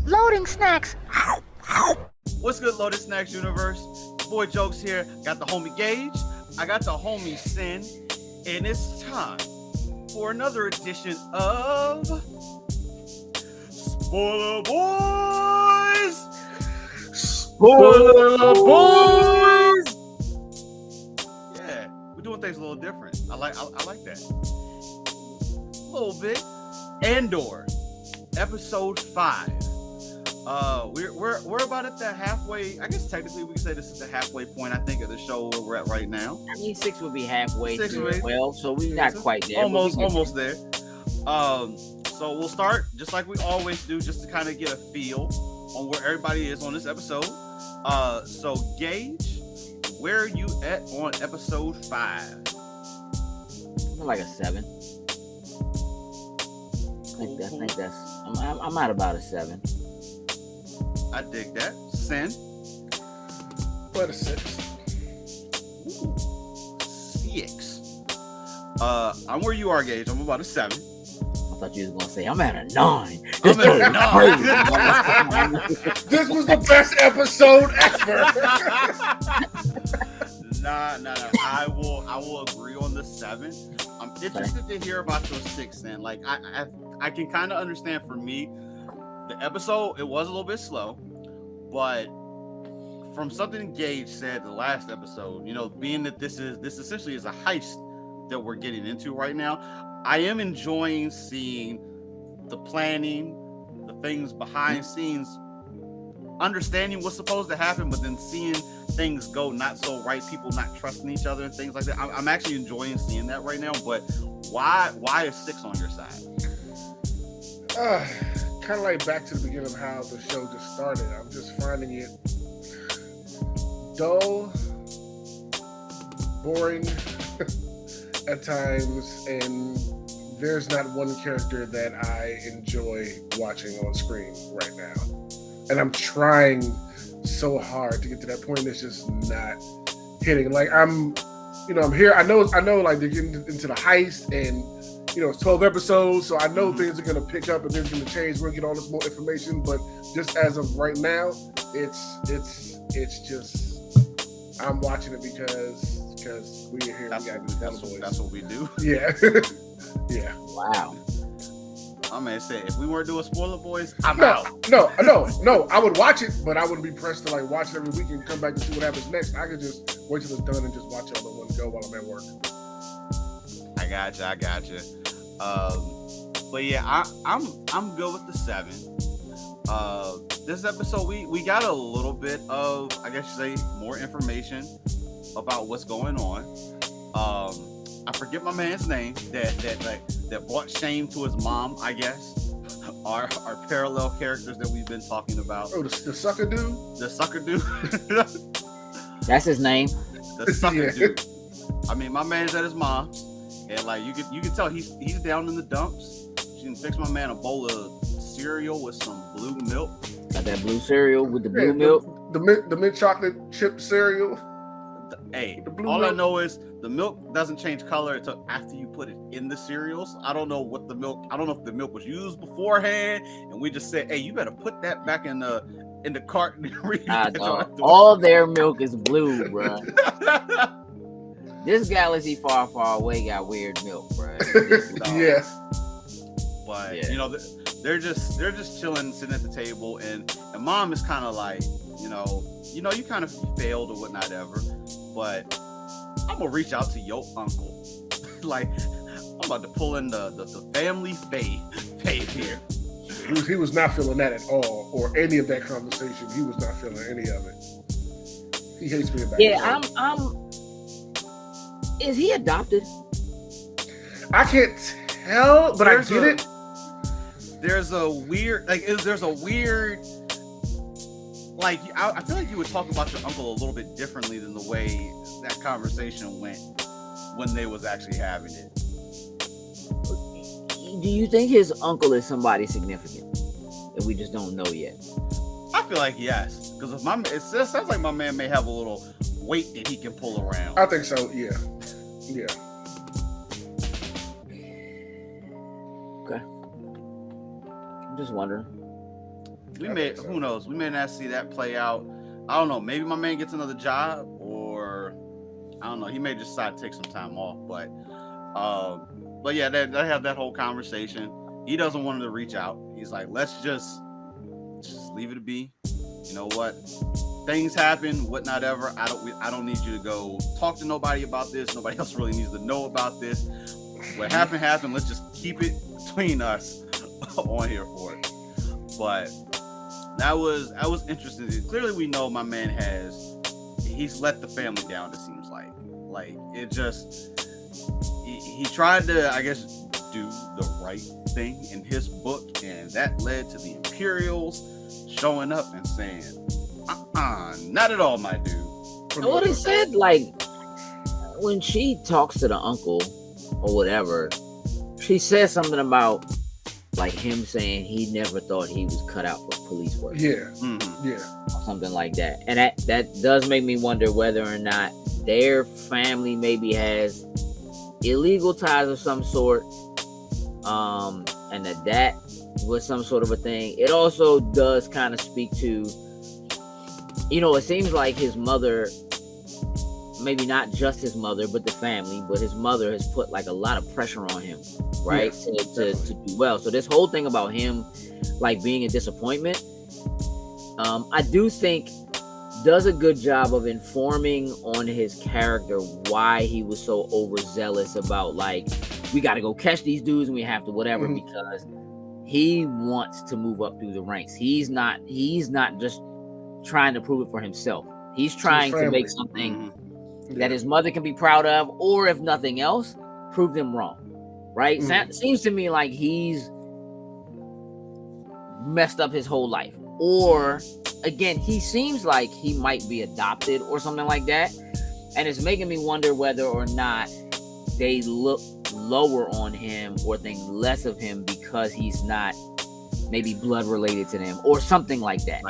Loading snacks. What's good, Loaded Snacks universe? Boy Jokes here. Got the homie Gage. I got the homie Sin. And it's time for another edition of Spoiler Boys. Spoiler Boys. Yeah, we're doing things a little different. I like that. A little bit. Andor, episode 5. We're about at the halfway. I guess technically we can say this is the halfway point. I think of the show where we're at right now. I mean, 6 would be halfway Six through would be- 12, so we're not quite there. Almost there. So we'll start just like we always do, just to kind of get a feel on where everybody is on this episode. So Gage, where are you at on episode 5? Like a 7. I think that's. I'm at about a 7. I dig that. Sin. What a 6. 6. I'm where you are, Gage. I'm about a 7. I thought you was gonna say I'm at a 9. I'm at a 9. This was the best episode ever. Nah. I will agree on the 7. I'm interested to hear about your 6. Then, like, I can kind of understand. For me, the episode, it was a little bit slow, but from something Gage said the last episode, you know, being that this essentially is a heist that we're getting into right now, I am enjoying seeing the planning, the things behind scenes, understanding what's supposed to happen, but then seeing things go not so right, people not trusting each other and things like that. I'm actually enjoying seeing that right now. But why is 6 on your side? Kind of like back to the beginning of how the show just started. I'm just finding it dull, boring at times, and there's not one character that I enjoy watching on screen right now. And I'm trying so hard to get to that point. It's just not hitting. Like I'm here. I know. Like they're getting into the heist, and it's 12 episodes, so I know things are gonna pick up and things are gonna change. We're gonna get all this more information, but just as of right now, it's just I'm watching it because we're here. That's what we do. Yeah. Yeah. Wow. My man said, if we weren't doing Spoiler Boys, I'm No. out. I would watch it, but I wouldn't be pressed to like watch it every week and come back and see what happens next. I could just wait till it's done and just watch it all in one go while I'm at work. I gotcha. But yeah, I'm good with the 7. This episode we got a little bit of, I guess you say, more information about what's going on. I forget my man's name that brought shame to his mom, I guess. Our parallel characters that we've been talking about. Oh, the sucker dude? The sucker dude. That's his name. The sucker Yeah. dude. I mean, my man's at his mom's, and like you can tell he's down in the dumps. She can fix my man a bowl of cereal with some blue milk. Got that blue cereal with the blue milk. The mint chocolate chip cereal. Hey, The blue all milk. I know is the milk doesn't change color until after you put it in the cereals. I don't know if the milk was used beforehand, and we just said, hey, you better put that back in the carton. All their milk is blue, bro. This galaxy far, far away got weird milk, bro. Yeah. But Yeah. they're just chilling, sitting at the table, and mom is kind of like, you kind of failed or whatnot ever, but I'm gonna reach out to your uncle. Like, I'm about to pull in the family fave here. He was not feeling that at all, or any of that conversation. He was not feeling any of it. He hates being back. Yeah, is he adopted? I can't tell, but I get it. There's a weird, I feel like you would talk about your uncle a little bit differently than the way that conversation went when they was actually having it. Do you think his uncle is somebody significant that we just don't know yet? I feel like yes, because it sounds like my man may have a little weight that he can pull around. I think so. Yeah. Okay. I'm just wondering. who knows? We may not see that play out. I don't know. Maybe my man gets another job, or I don't know. He may just decide to take some time off. But yeah, they have that whole conversation. He doesn't want him to reach out. He's like, let's just leave it to be. You know what? Things happen, whatnot ever. I don't need you to go talk to nobody about this. Nobody else really needs to know about this. What happened. Let's just keep it between us on here for it. But that was interesting. Clearly, we know my man he's let the family down. It seems like it just he tried to, I guess, do the right thing in his book, and that led to the Imperials showing up and saying, not at all, my dude. What he said, like, when she talks to the uncle or whatever, she says something about like him saying he never thought he was cut out for police work. Yeah. Something like that. And that does make me wonder whether or not their family maybe has illegal ties of some sort, and that was some sort of a thing. It also does kind of speak to, it seems like his mother, maybe not just his mother, but the family, but his mother has put like a lot of pressure on him, right? To do well. So this whole thing about him like being a disappointment, I do think does a good job of informing on his character why he was so overzealous about like, we got to go catch these dudes and we have to whatever, because he wants to move up through the ranks. He's not just trying to prove it for himself. He's trying to make something that his mother can be proud of, or if nothing else, prove them wrong. Right? Seems to me like he's messed up his whole life. Or again, he seems like he might be adopted or something like that. And it's making me wonder whether or not they look lower on him or think less of him because he's not maybe blood related to them or something like that.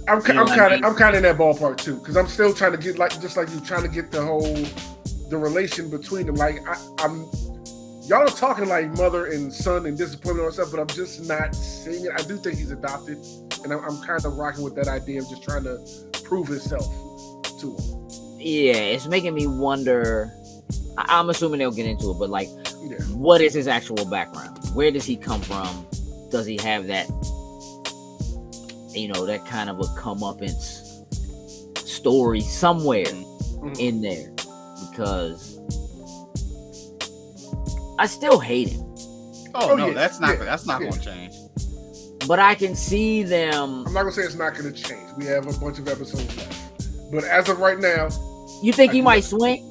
I'm kind of in that ballpark too, because I'm still trying to get just like you trying to get the relation between them. Like I'm y'all are talking like mother and son and disappointment or stuff, but I'm just not seeing it. I do think he's adopted, and I'm kind of rocking with that idea of just trying to prove himself to him. Yeah, it's making me wonder. I'm assuming they'll get into it, but like, what is his actual background? Where does he come from? Does he have that, that kind of a comeuppance story somewhere in there? Because I still hate him. Oh no, that's not going to change. But I can see them. I'm not going to say it's not going to change. We have a bunch of episodes left. But as of right now, you think he might swing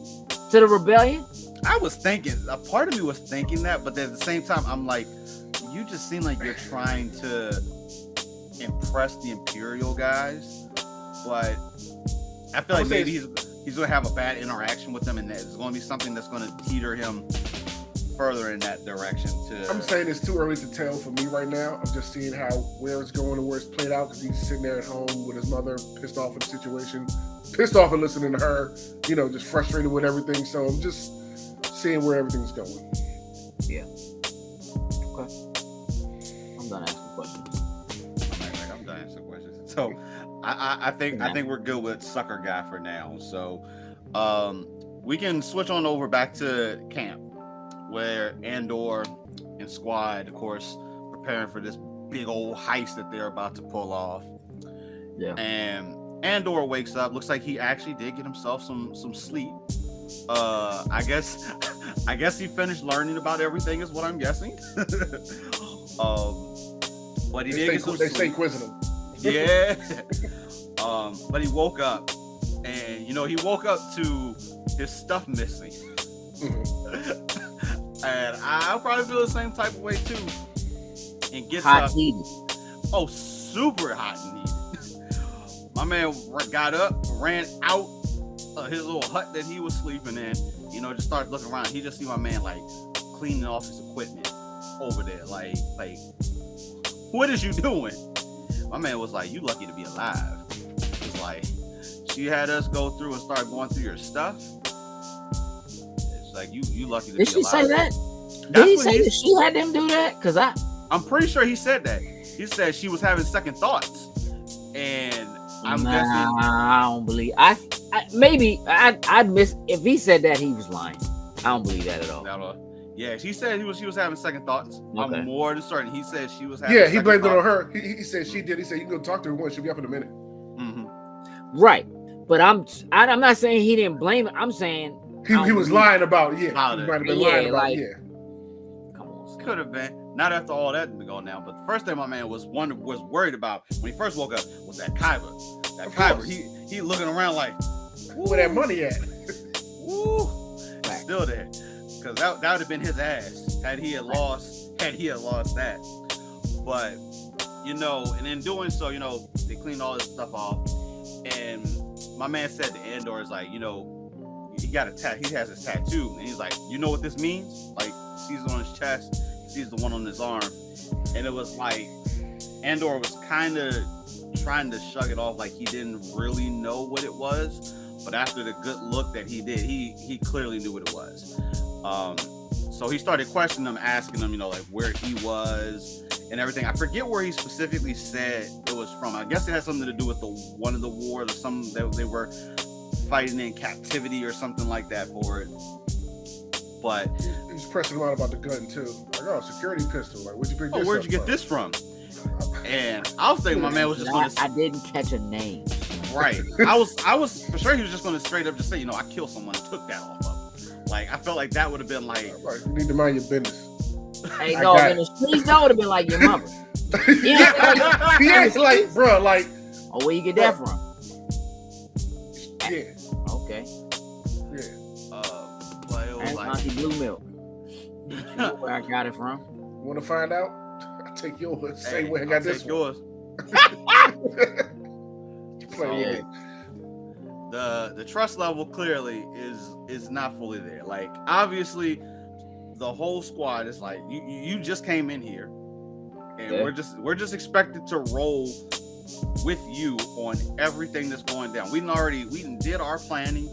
to the rebellion? I was thinking, a part of me was thinking that, but at the same time, I'm like, you just seem like you're trying to impress the Imperial guys, but I feel like maybe he's going to have a bad interaction with them, and there's going to be something that's going to teeter him further in that direction. I'm saying it's too early to tell for me right now. I'm just seeing where it's going and where it's played out, because he's sitting there at home with his mother, pissed off at the situation, pissed off at listening to her, just frustrated with everything. So I'm just seeing where everything's going. Yeah. Okay. I'm done asking questions. I'm done asking questions. So I think we're good with Sucker Guy for now. So we can switch on over back to camp, where Andor and Squad, of course, preparing for this big old heist that they're about to pull off. Yeah. And Andor wakes up. Looks like he actually did get himself some sleep. I guess he finished learning about everything, is what I'm guessing. But he did get some sleep. They stay quizzing him. Yeah. But he woke up, and he woke up to his stuff missing. And I'll probably feel the same type of way too. And gets hot heated. Oh, super hot and heated. My man got up, ran out of his little hut that he was sleeping in. Just started looking around. He just see my man like cleaning off his equipment over there. Like, what is you doing? My man was like, "You lucky to be alive." It's like, she had us go through and start going through your stuff. Like you lucky to be alive. Did she say that? Did he say that she had them do that? Because I'm pretty sure he said that. He said she was having second thoughts. And I'm guessing I don't believe. I'd miss if he said that he was lying. I don't believe that at all. yeah, she said she was having second thoughts. Okay. I'm more than certain. He said she was having. Yeah, he second blamed it on thoughts. her. He said she did. He said you can go talk to her once. She'll be up in a minute. Mm-hmm. Right, but I'm not saying he didn't blame it. I'm saying He was lying about it. Yeah, About he it. might have been Yeah, lying about like- it. Yeah. Come on, Could have been. Not after all that been going down. But the first thing my man was worried about when he first woke up was that Kyber. That Of Kyber. course. He looking around like, Where that money at? woo, Fact. still there. Because that would have been his ass had he had lost that. But and in doing so, they cleaned all this stuff off. And my man said to Andor is like, he got he has his tattoo, and he's like, you know what this means? Like, sees it on his chest, sees the one on his arm, and it was like Andor was kind of trying to shrug it off, like he didn't really know what it was. But after the good look that he did, he clearly knew what it was. So he started questioning them, asking them, like where he was and everything. I forget where he specifically said it was from. I guess it had something to do with one of the wars or something that they were fighting in captivity or something like that for it. But He was pressing him out about the gun too. Like, oh, security pistol. Like, where'd you pick this where'd up you get from? this from? And I was thinking my man was just going I to didn't catch a name. right. I was for sure he was just going to straight up just say, I killed someone and took that off of him. Like, I felt like that would have been like, Like, you need to mind your business. Hey, I no, got in the streets, that would have been like your mother. Yeah, it's like, bro, like, Oh, where you get that from? yeah, Okay, yeah. but it was that's like, Auntie Blue Milk. You know where I got it from? Want to find out? I'll take yours. Same way I I'll got take this one. yours. Play So, with it. the trust level clearly is not fully there. Like, obviously the whole squad is like, you just came in here and Yeah. we're just expected to roll with you on everything that's going down. We done did our planning,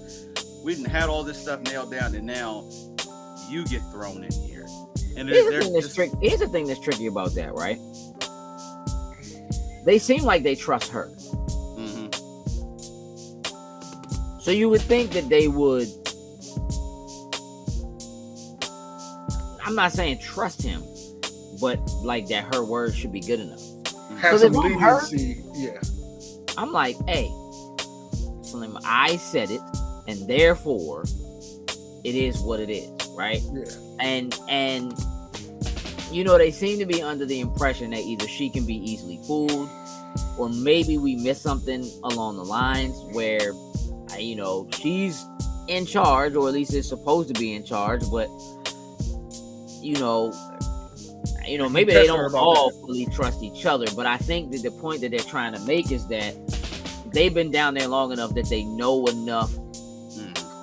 we done had all this stuff nailed down, and now you get thrown in here. And Here's the thing that's tricky about that, right? They seem like they trust her. Mhm. So you would think that they would, I'm not saying trust him, but like that her word should be good enough. Have 'Cause some if I'm her- leniency. Yeah. I'm like, hey, Slim, I said it, and therefore it is what it is, right? Yeah. And they seem to be under the impression that either she can be easily fooled, or maybe we missed something along the lines where she's in charge, or at least is supposed to be in charge, but maybe they test her don't about all that. fully trust each other. But I think that the point that they're trying to make is that they've been down there long enough that they know enough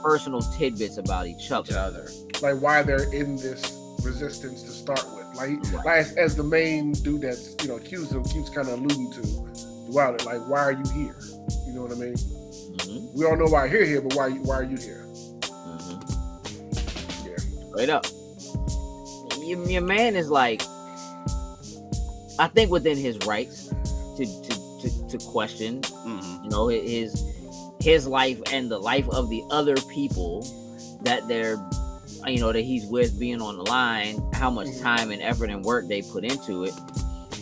personal tidbits about each other. Like, why they're in this resistance to start with. Like, Right. as the main dude that's accused him keeps kind of alluding to throughout it. Like, why are you here? You know what I mean? Mhm, We all know why you're here, but why are you here? mhm. Yeah. Straight up. Your man is like, I think within his rights to question, his life and the life of the other people that they're, that he's with being on the line, how much time and effort and work they put into it.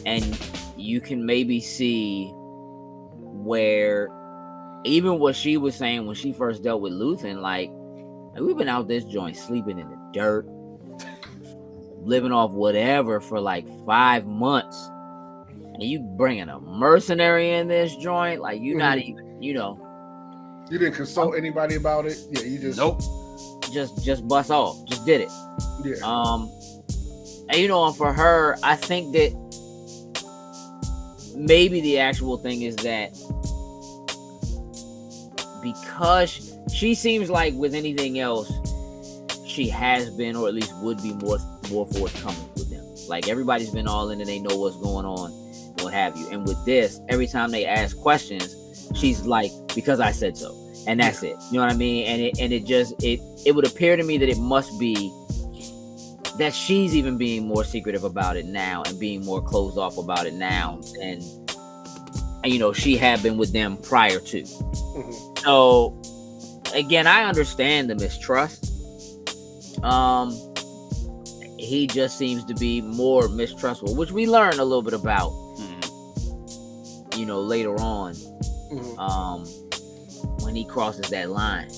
And you can maybe see where even what she was saying when she first dealt with Luthen, like we've been out this joint sleeping in the dirt, living off whatever for like 5 months, and you bringing a mercenary in this joint, like you not even, You didn't consult anybody about it. Yeah, you just Nope. just bust off, just did it. Yeah. And for her, I think that maybe the actual thing is that because she seems like with anything else, she has been, or at least would be more forthcoming with them. Like everybody's been all in and they know what's going on, what have you. And with this, every time they ask questions, she's like, because I said so. And that's it. You know what I mean? And it would appear to me that it must be that she's even being more secretive about it now and being more closed off about it now you know, she had been with them prior to. Mhm. So again, I understand the mistrust. He just seems to be more mistrustful, which we learn a little bit about, you know, later on, when he crosses that line.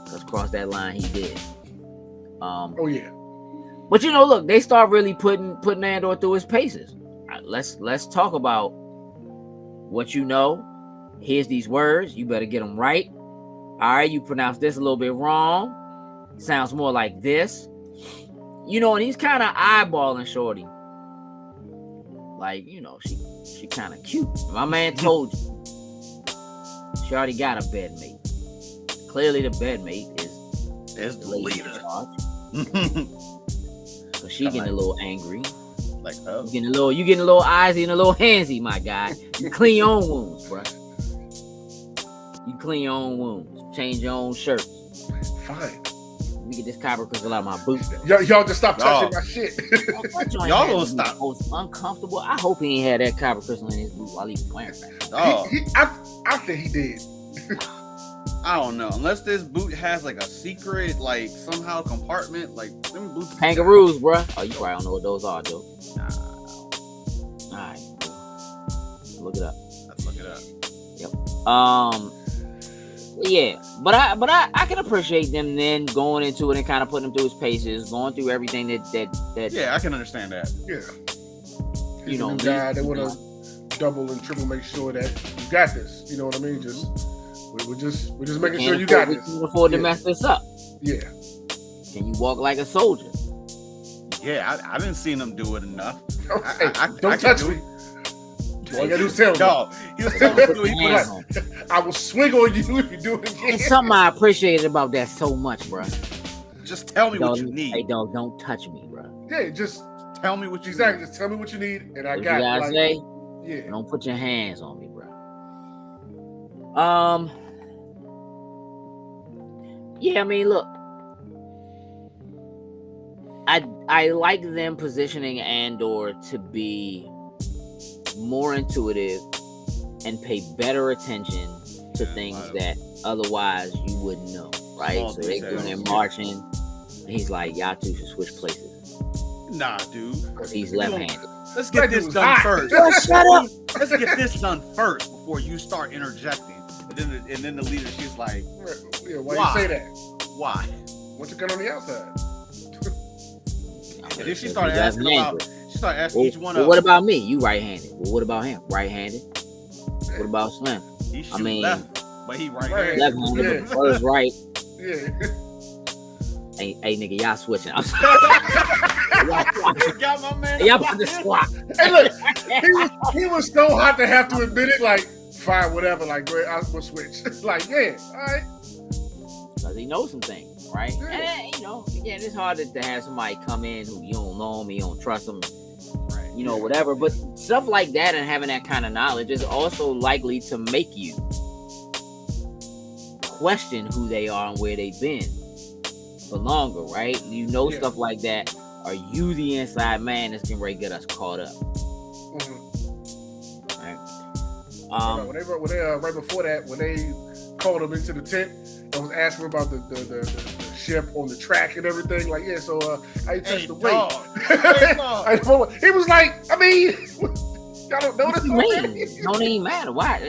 Because cross that line he did. Oh yeah. But you know, look, they start really putting Andor through his paces. Let's talk about what you know. Here's these words. You better get them right. All right, you pronounce this a little bit wrong. Sounds more like this. You know, and he's kind of eyeballing Shorty. Like, you know, she kind of cute. My man told you. She already got a bedmate. Clearly the bedmate is the leader. So she getting a little angry. Like, oh. You getting a little eyesy and a little handsy, my guy. You clean your own wounds, bro. You clean your own wounds. Change your own shirts. Fine. Let me get this copper crystal out of my boot. Y'all just stop touching my shit. Y'all don't stop. Most uncomfortable. I hope he ain't had that copper crystal in his boot while he was wearing that. Oh. I think he did. I don't know. Unless this boot has like a secret, like somehow compartment, like them boots. Kangaroos, bro. Oh, you probably don't know what those are, Joe. Nah. All right. Look it up. Let's look it up. Yep. Yeah, but I can appreciate them then going into it and kind of putting him through his paces, going through everything that. Yeah, I can understand that. Yeah. You know, guy, they want to double and triple make sure that you got this. You know what I mean? We're just making sure you got this. We can afford to mess this up. Yeah. Can you walk like a soldier? Yeah, I didn't see them do it enough. Hey, don't touch me. All you gotta do is tell me. No, he was telling me I will swing on you if you do it again. It's something I appreciated about that so much, bro. Just tell me what you need. Hey, dog, don't touch me, bro. Yeah, just tell me what you exactly. need. Just tell me what you need, and I What got you it. gotta say? Yeah. Don't put your hands on me, bro. Yeah, I mean, look. I like them positioning Andor to be more intuitive and pay better attention to things that otherwise you wouldn't know, right? So they're doing their marching, and he's like, y'all two should switch places. Nah, dude. Because he's left-handed. Let's get this done first. Shut up. Let's get this done first before you start interjecting. And then the leader, she's like, yeah, why you say that? Why? What's your gun on the outside? And then she started asking each one of them. What about me? You right-handed. Well, what about him? Right-handed. What about Slim? He left, but he right-handed. Left-handed, but was right. Yeah. Hey, nigga, y'all switching. I'm Got my man. y'all about to swap. Hey, look, he was so hot to have to admit it. Like, fine, whatever. Like, we'll switch. Like, yeah, all right. Because he knows some things, right? Yeah. And, you know, again, it's hard to have somebody come in who you don't know him, you don't trust him, Right. you know, whatever. But stuff like that and having that kind of knowledge is also likely to make you question who they are and where they've been for longer, right? You know, stuff like that. Are you the inside man that's getting ready to get us caught up? Mm-hmm. Right. When they right before that, when they called him into the tent and was asking about the ship on the track and everything, like, yeah, so how you touch the weight? He was like, I mean, y'all don't know this already? Don't even matter. Why?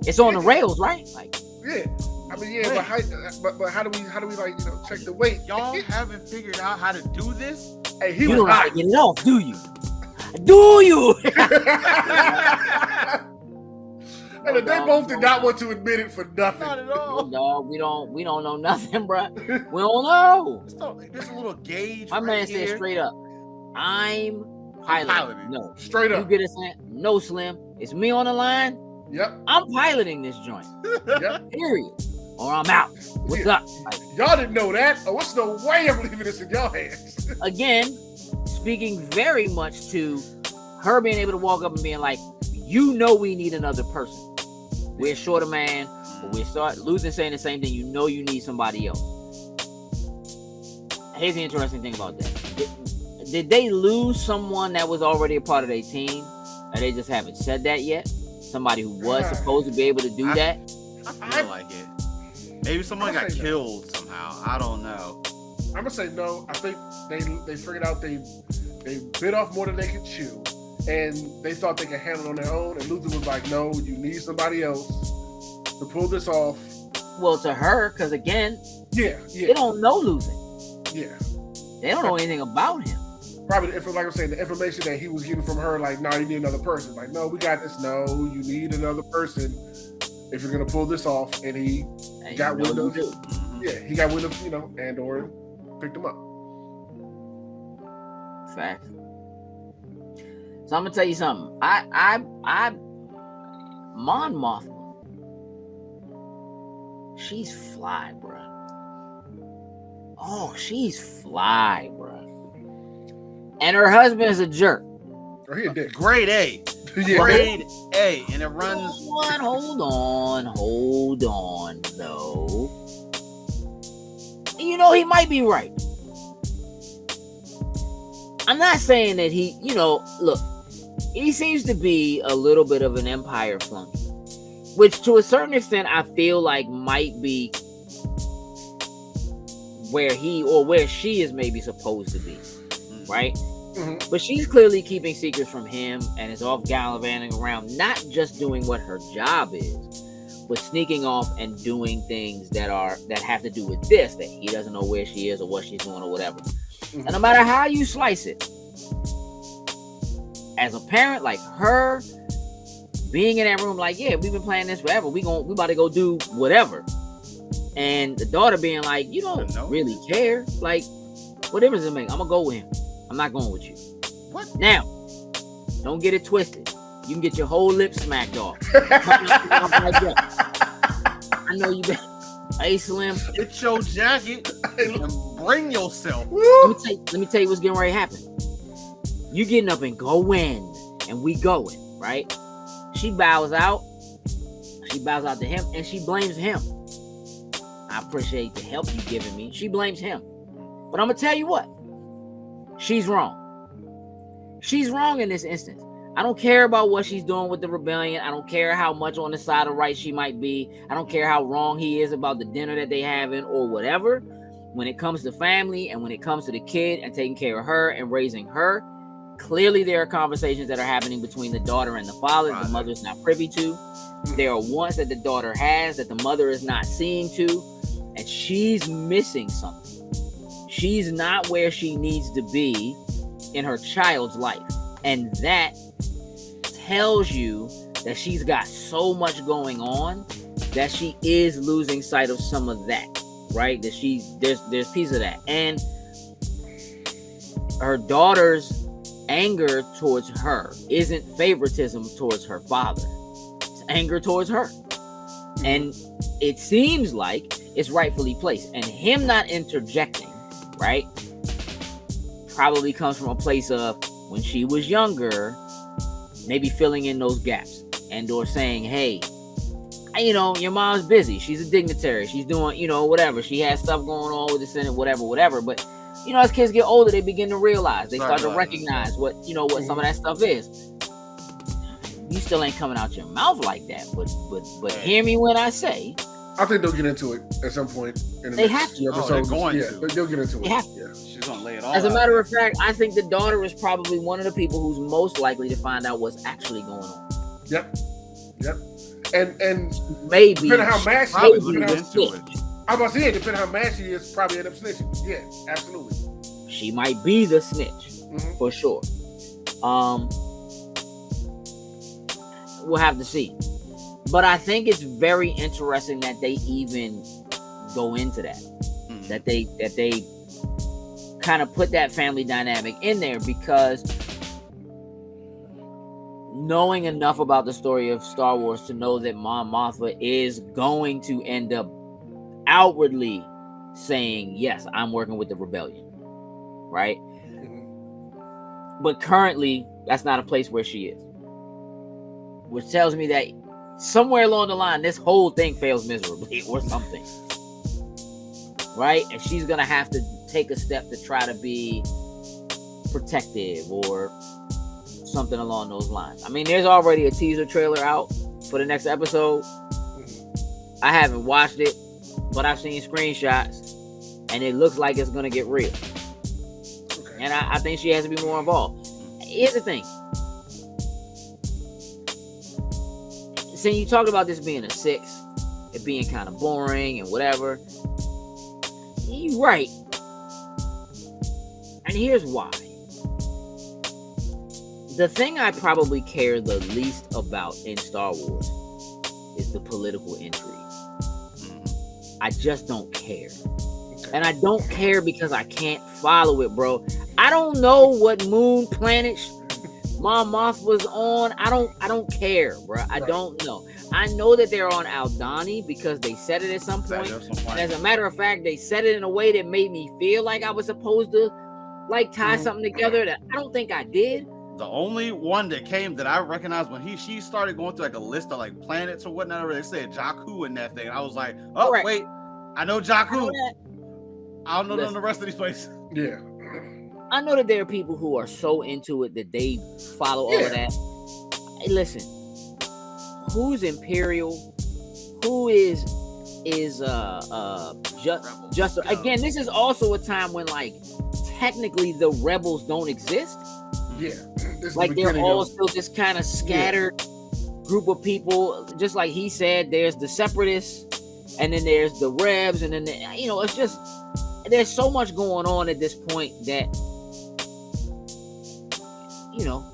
It's on the rails, right? Like, yeah. I mean, yeah, but how do we like, you know, check the weight? Y'all haven't figured out how to do this? Hey, you don't know how to get it off, do you? Do you? And they both did not want to admit it for nothing. Not at all. No, we don't know nothing, bro. We don't know. There's a little gauge. My man said straight up, I'm piloting. No, straight up. You get it, saying? No, Slim. It's me on the line. Yep. I'm piloting this joint. Yep. Period. Or I'm out. What's up? Like, y'all didn't know that. Oh, what's no way I'm leaving this in your hands. Again, speaking very much to her being able to walk up and being like, you know, we need another person. We're short a man, but we start losing saying the same thing. You know, you need somebody else. Here's the interesting thing about that. Did they lose someone that was already a part of their team? Or they just haven't said that yet? somebody who was supposed to be able to do that. I feel like it. Maybe someone got killed somehow. I don't know. I'm gonna say no. I think they figured out they bit off more than they could chew, and they thought they could handle it on their own. And Luther was like, "No, you need somebody else to pull this off." Well, to her, because again, yeah, they don't know Luther. Yeah, they don't know anything about him. Probably, like I'm saying, the information that he was getting from her, like, "No, you need another person." Like, "No, we got this." No, you need another person if you're gonna pull this off. And he got wind of, he got wind of, Andor, picked him up. Facts. So I'm gonna tell you something. I Mon Mothma, she's fly, bro. Oh, she's fly, bro. And her husband is a jerk. Oh, he a dick. Grade A. Grade A. And it runs. Hold on, though. You know, he might be right. I'm not saying that he, look, he seems to be a little bit of an Empire flunky, which to a certain extent I feel like might be where he or where she is maybe supposed to be, right? Mm-hmm. But she's clearly keeping secrets from him and is off gallivanting around, not just doing what her job is, but sneaking off and doing things that have to do with this, that he doesn't know where she is or what she's doing or whatever. Mm-hmm. And no matter how you slice it, as a parent, like her being in that room, like, yeah, we've been playing this forever. We about to go do whatever. And the daughter being like, you don't really care. Like, what difference does it make? I'm gonna go with him. I'm not going with you. What? Now, don't get it twisted. You can get your whole lip smacked off. I know you been. Hey, Slim. Get your jacket and bring yourself. Let me tell you what's getting ready to happen. You getting up and going, and we going, right? She bows out. She bows out to him, and she blames him. I appreciate the help you giving me. She blames him. But I'm going to tell you what. She's wrong. She's wrong in this instance. I don't care about what she's doing with the rebellion. I don't care how much on the side of right she might be. I don't care how wrong he is about the dinner that they having or whatever. When it comes to family and when it comes to the kid and taking care of her and raising her, clearly there are conversations that are happening between the daughter and the father the mother's not privy to. There are ones that the daughter has that the mother is not seeing to, and she's missing something. She's not where she needs to be in her child's life. And that tells you that she's got so much going on that she is losing sight of some of that, right? That there's piece of that. And her daughter's anger towards her isn't favoritism towards her father. It's anger towards her. And it seems like it's rightfully placed. And him not interjecting, right, probably comes from a place of when she was younger, maybe filling in those gaps and or saying, hey, your mom's busy. She's a dignitary. She's doing, whatever. She has stuff going on with the Senate, whatever. But, as kids get older, they begin to realize, they start to recognize what some of that stuff is. You still ain't coming out your mouth like that, but hear me when I say. I think they'll get into it at some point. They have to. They're going to. They'll get into it. They have to. Yeah. She's going to lay it all As a out matter there. of fact, I think the daughter is probably one of the people who's most likely to find out what's actually going on. Yep. And maybe depending on how mad she probably is, into it. I'm about to say, depending on how mad she is, probably end up snitching. Yeah, absolutely. She might be the snitch for sure. We'll have to see. But I think it's very interesting that they even go into that. That they kind of put that family dynamic in there, because knowing enough about the story of Star Wars to know that Mon Mothma is going to end up outwardly saying, yes, I'm working with the rebellion, right? But currently, that's not a place where she is. Which tells me that somewhere along the line, this whole thing fails miserably or something. Right? And she's going to have to take a step to try to be protective or something along those lines. I mean, there's already a teaser trailer out for the next episode. I haven't watched it, but I've seen screenshots, and it looks like it's gonna get real. Okay. And I think she has to be more involved. Here's the thing. Since you talked about this being a 6, it being kind of boring and whatever, you're right. And here's why. The thing I probably care the least about in Star Wars is the political intrigue. I just don't care. And I don't care because I can't follow it, bro. I don't know what moon planet Mon Moth was on. I don't care, bro. I don't know. I know that they're on Aldani because they said it at some point. And as a matter of fact, they said it in a way that made me feel like I was supposed to like tie something together that I don't think I did. The only one that came that I recognized when she started going through like a list of like planets or whatnot, they said Jakku in that thing. I was like, oh, Correct. Wait, I know Jakku. I don't know Listen. the rest of these places. Yeah. I know that there are people who are so into it that they follow all of that. Hey, listen, who's Imperial? Who is just again, this is also a time when like technically the rebels don't exist. Yeah. Like they're all still this kind of scattered group of people. Just like he said, there's the separatists, and then there's the rebs, and then it's just there's so much going on at this point that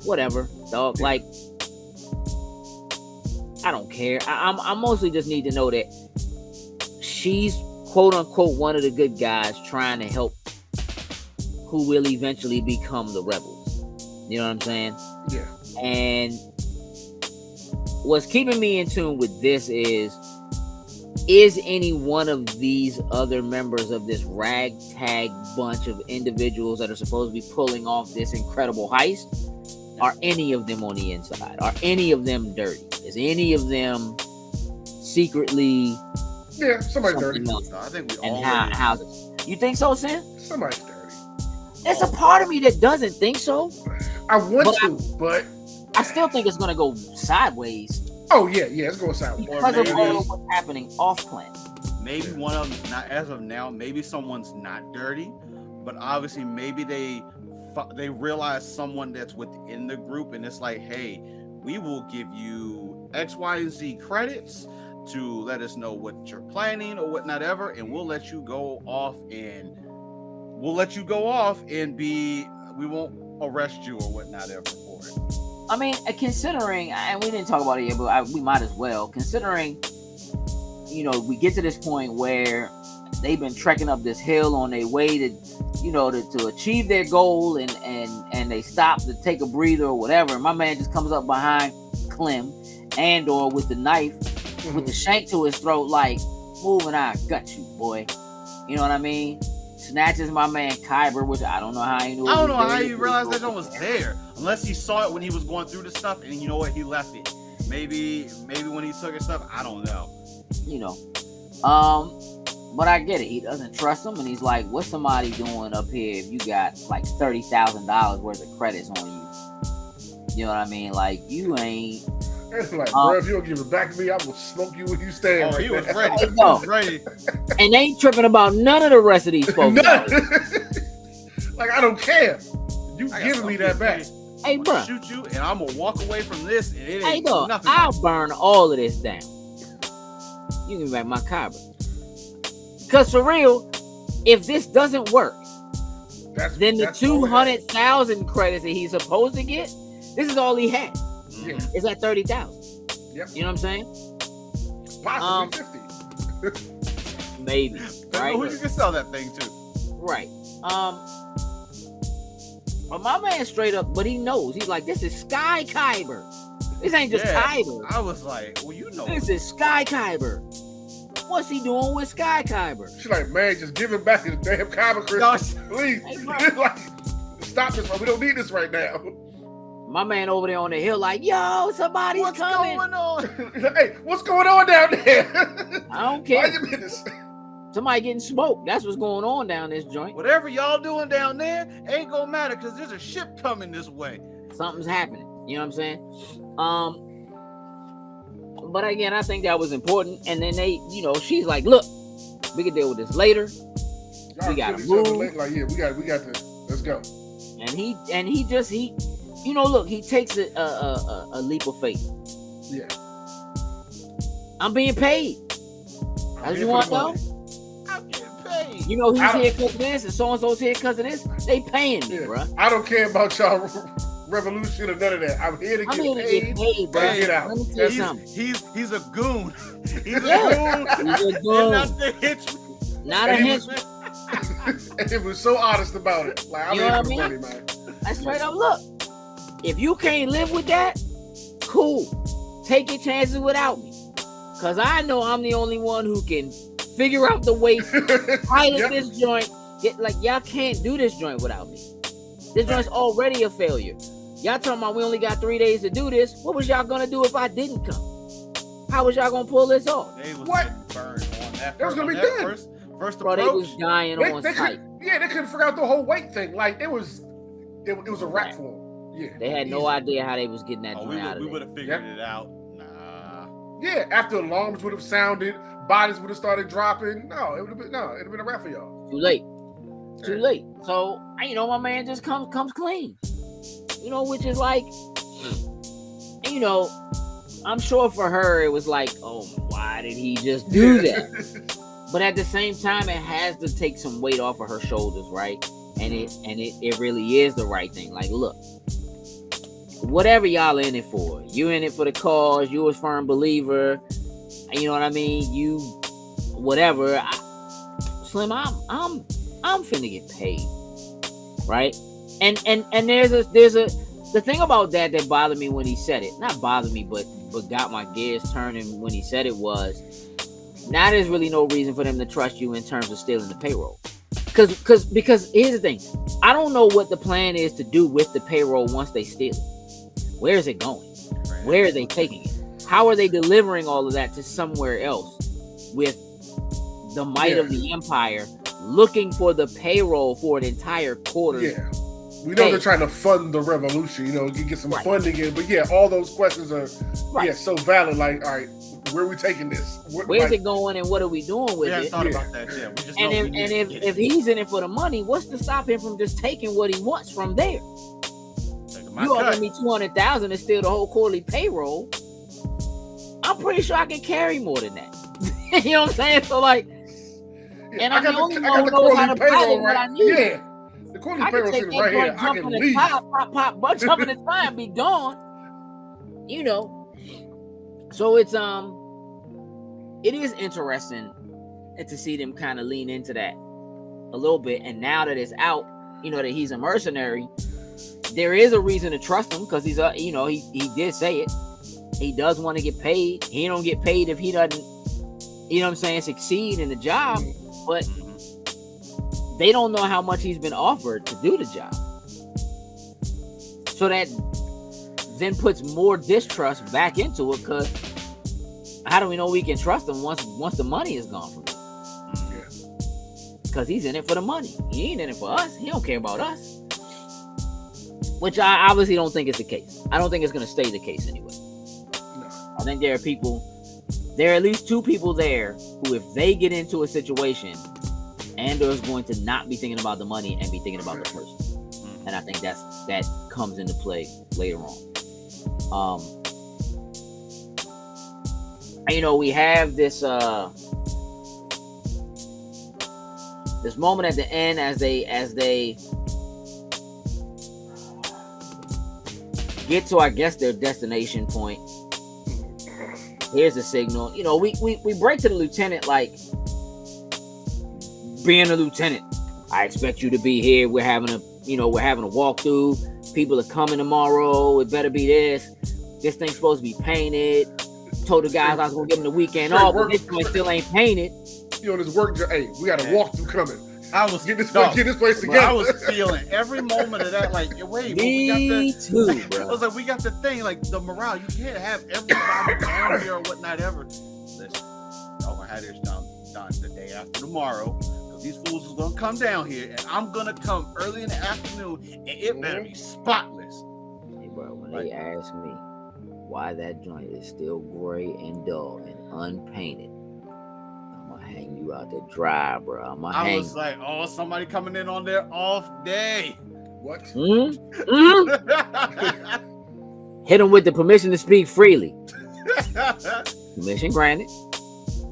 whatever, dog. Like I don't care. I mostly just need to know that she's quote unquote one of the good guys trying to help who will eventually become the rebels. You know what I'm saying? Yeah. And what's keeping me in tune with this is any one of these other members of this ragtag bunch of individuals that are supposed to be pulling off this incredible heist, are any of them on the inside? Are any of them dirty? Is any of them secretly somebody dirty? Else? I think we all. How's it? You think so, Sam? Somebody's dirty. There's a part of me that doesn't think so. I want but I still think it's gonna go sideways. Oh yeah, it's going sideways Because of all of what's happening off planet. Maybe one of them's not, as of now, maybe someone's not dirty, but obviously maybe they realize someone that's within the group, and it's like, hey, we will give you X, Y, and Z credits to let us know what you're planning or whatnot ever, and we'll let you go off and we won't arrest you or whatnot ever for it. I mean, considering, and we didn't talk about it yet, but we might as well, considering, we get to this point where they've been trekking up this hill on their way to achieve their goal, and they stop to take a breather or whatever. And my man just comes up behind Clem, Andor with the knife, with the shank to his throat, like, move and I got you, boy. You know what I mean? Snatches my man Kyber, which I don't know how he knew. I don't know how he realized that one was there, unless he saw it when he was going through the stuff, and you know what, he left it. Maybe when he took his stuff, I don't know. But I get it. He doesn't trust him, and he's like, "What's somebody doing up here if you got like $30,000 worth of credits on you?" You know what I mean? Like you ain't. It's like, bro, if you don't give it back to me, I will smoke you when you stand. Oh, he was ready. He was ready. And they ain't tripping about none of the rest of these folks. Like, I don't care. You giving me that back. Hey, I'm bro. gonna shoot you, and I'm gonna walk away from this, and it Hey, ain't dog. nothing. I'll burn all of this down. You give me back my Kyber. Because for real, if this doesn't work, then the 200,000 credits that he's supposed to get, this is all he had. Yeah. It's at 30,000. Yep. You know what I'm saying? Possibly 50. Maybe. Right? Who you can sell that thing to? Right. But my man straight up, but he knows. He's like, this is Sky Kyber. This ain't just Kyber. I was like, well, This is Sky Kyber. What's he doing with Sky Kyber? She's like, man, just give him back his damn Kyber Chris. Please. Hey, like, stop this, bro. We don't need this right now. My man over there on the hill like, yo, somebody's coming. What's going on? Hey, what's going on down there? I don't care. Why you business? Somebody getting smoked. That's what's going on down this joint. Whatever y'all doing down there ain't gonna matter because there's a ship coming this way. Something's happening. You know what I'm saying? but again, I think that was important. And then they, she's like, look, we can deal with this later. We got to move. Like, yeah, we got to. Let's go. And he look, he takes a leap of faith. Yeah. I'm being paid. As you want to know? I'm getting paid. He's here because of this, and so-and-so's here because of this. They paying me, bro. I don't care about y'all revolution or none of that. I'm here to get paid, bro. Get out. Let me tell you something. He's a goon. He's a goon. He's a goon. Not the henchman. Not a henchman. And it was so honest about it. Like, I'm here for the money, man. I straight up, look, if you can't live with that, cool. Take your chances without me. Because I know I'm the only one who can figure out the way, pilot this joint. Y'all can't do this joint without me. This joint's already a failure. Y'all talking about we only got 3 days to do this. What was y'all going to do if I didn't come? How was y'all going to pull this off? They was What? Burned on that. That was going to be done. First Bro, approach. they was dying on sight. They couldn't figure out the whole weight thing. Like, it was a wrap for them. Yeah. They had no idea how they was getting that joint out of We there. would have figured it out. Nah. Yeah, after alarms would have sounded, bodies would have started dropping. It'd have been a wrap for y'all. Too late. So, my man just comes clean. Which is like, I'm sure for her it was like, oh, why did he just do that? But at the same time, it has to take some weight off of her shoulders, right? And it really is the right thing. Like, look, whatever y'all in it for, you in it for the cause, you a firm believer, you know what I mean? You, whatever. Slim, I'm finna get paid, right? And there's the thing about that bothered me when he said it. Not bothered me, but got my gears turning when he said it was, now there's really no reason for them to trust you in terms of stealing the payroll. Because here's the thing. I don't know what the plan is to do with the payroll once they steal it. Where is it going? Where are they taking it? How are they delivering all of that to somewhere else with the might of the empire looking for the payroll for an entire quarter? Yeah. We know they're trying to fund the revolution, get some funding in. But yeah, all those questions are so valid. Like, all right, where are we taking this? Where's it going and what are we doing with it? We haven't thought about that yet. We just if he's in it for the money, what's to stop him from just taking what he wants from there? You offering me $200,000 to steal the whole quarterly payroll. I'm pretty sure I can carry more than that. You know what I'm saying? So like, and I'm the only one who knows how to pilot what I need. Yeah. The quarterly payroll shit is right here. I can leave. Pop, jump in the time, be gone. So it's it is interesting to see them kind of lean into that a little bit. And now that it's out, that he's a mercenary, there is a reason to trust him because he's he did say it. He does want to get paid. He don't get paid if he doesn't, succeed in the job. But they don't know how much he's been offered to do the job. So that then puts more distrust back into it because how do we know we can trust him once the money is gone from him? Because he's in it for the money. He ain't in it for us. He don't care about us. Which I obviously don't think is the case. I don't think it's going to stay the case anyway. No. I think there are at least two people there who, if they get into a situation, Andor is going to not be thinking about the money and be thinking about the person. And I think that comes into play later on. We have this this moment at the end as they get to, I guess, their destination point. Here's the signal. We break to the lieutenant like, being a lieutenant, I expect you to be here. We're having a walkthrough. People are coming tomorrow. It better be this. This thing's supposed to be painted. Told the guys I was gonna give them the weekend off, but this one still ain't painted. On this work, hey, we got a walkthrough coming. I was get this place together. I was feeling every moment of that. Like, wait, me too, bro. I was like, we got the thing, like the morale. You can't have everybody down here or whatnot ever. Listen, y'all gonna have this done the day after tomorrow. These fools is gonna come down here, and I'm gonna come early in the afternoon, and it better be spotless. Hey, bro, when they ask me, why that joint is still gray and dull and unpainted. I'm gonna hang you out to dry, bro. I was like, oh, somebody coming in on their off day. What? Hit him with the permission to speak freely. Permission granted.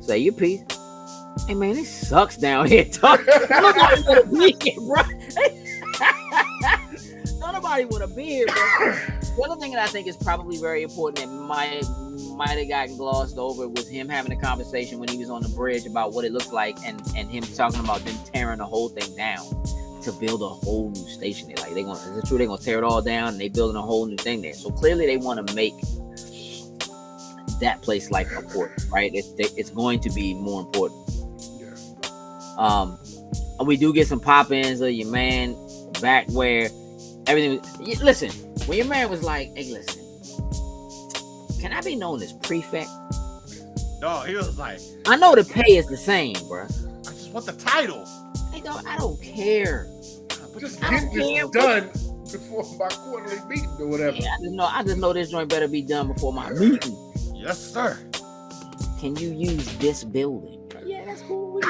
Say your piece. Hey man, it sucks down here. Nobody want to be here, bro. Nobody want to be here, bro. The other thing that I think is probably very important that might have gotten glossed over was him having a conversation when he was on the bridge about what it looks like, and him talking about them tearing the whole thing down to build a whole new station. Like is it true they're gonna tear it all down and they building a whole new thing there? So clearly they want to make that place like important, right? It's going to be more important. Yeah. We do get some pop-ins of your man back where everything was, listen, when your man was like, hey, listen, can I be known as prefect? No, he was like, I know the pay is the same, bro. I just want the title. Hey, dog, I don't care. Just get this done before my quarterly meeting or whatever. Yeah, I just know this joint better be done before my meeting. Yes, sir. Can you use this building? Yeah, that's cool.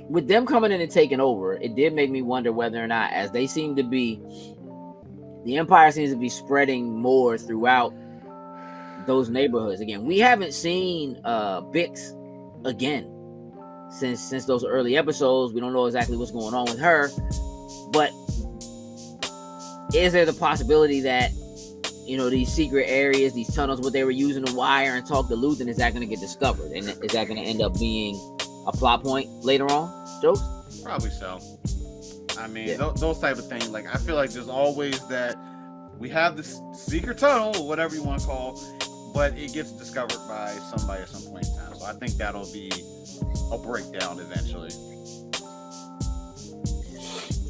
With them coming in and taking over, it did make me wonder whether or not, as they seem to be, the Empire seems to be spreading more throughout those neighborhoods. Again, we haven't seen Bix again since those early episodes. We don't know exactly what's going on with her, but is there the possibility that, you know, these secret areas, these tunnels, what they were using to wire and talk to Luthen, is that going to get discovered? And is that going to end up being a plot point later on, Jokes? Probably so. I mean, those type of things. Like, I feel like there's always that we have this secret tunnel or whatever you want to call, but it gets discovered by somebody at some point in time. So I think that'll be a breakdown eventually.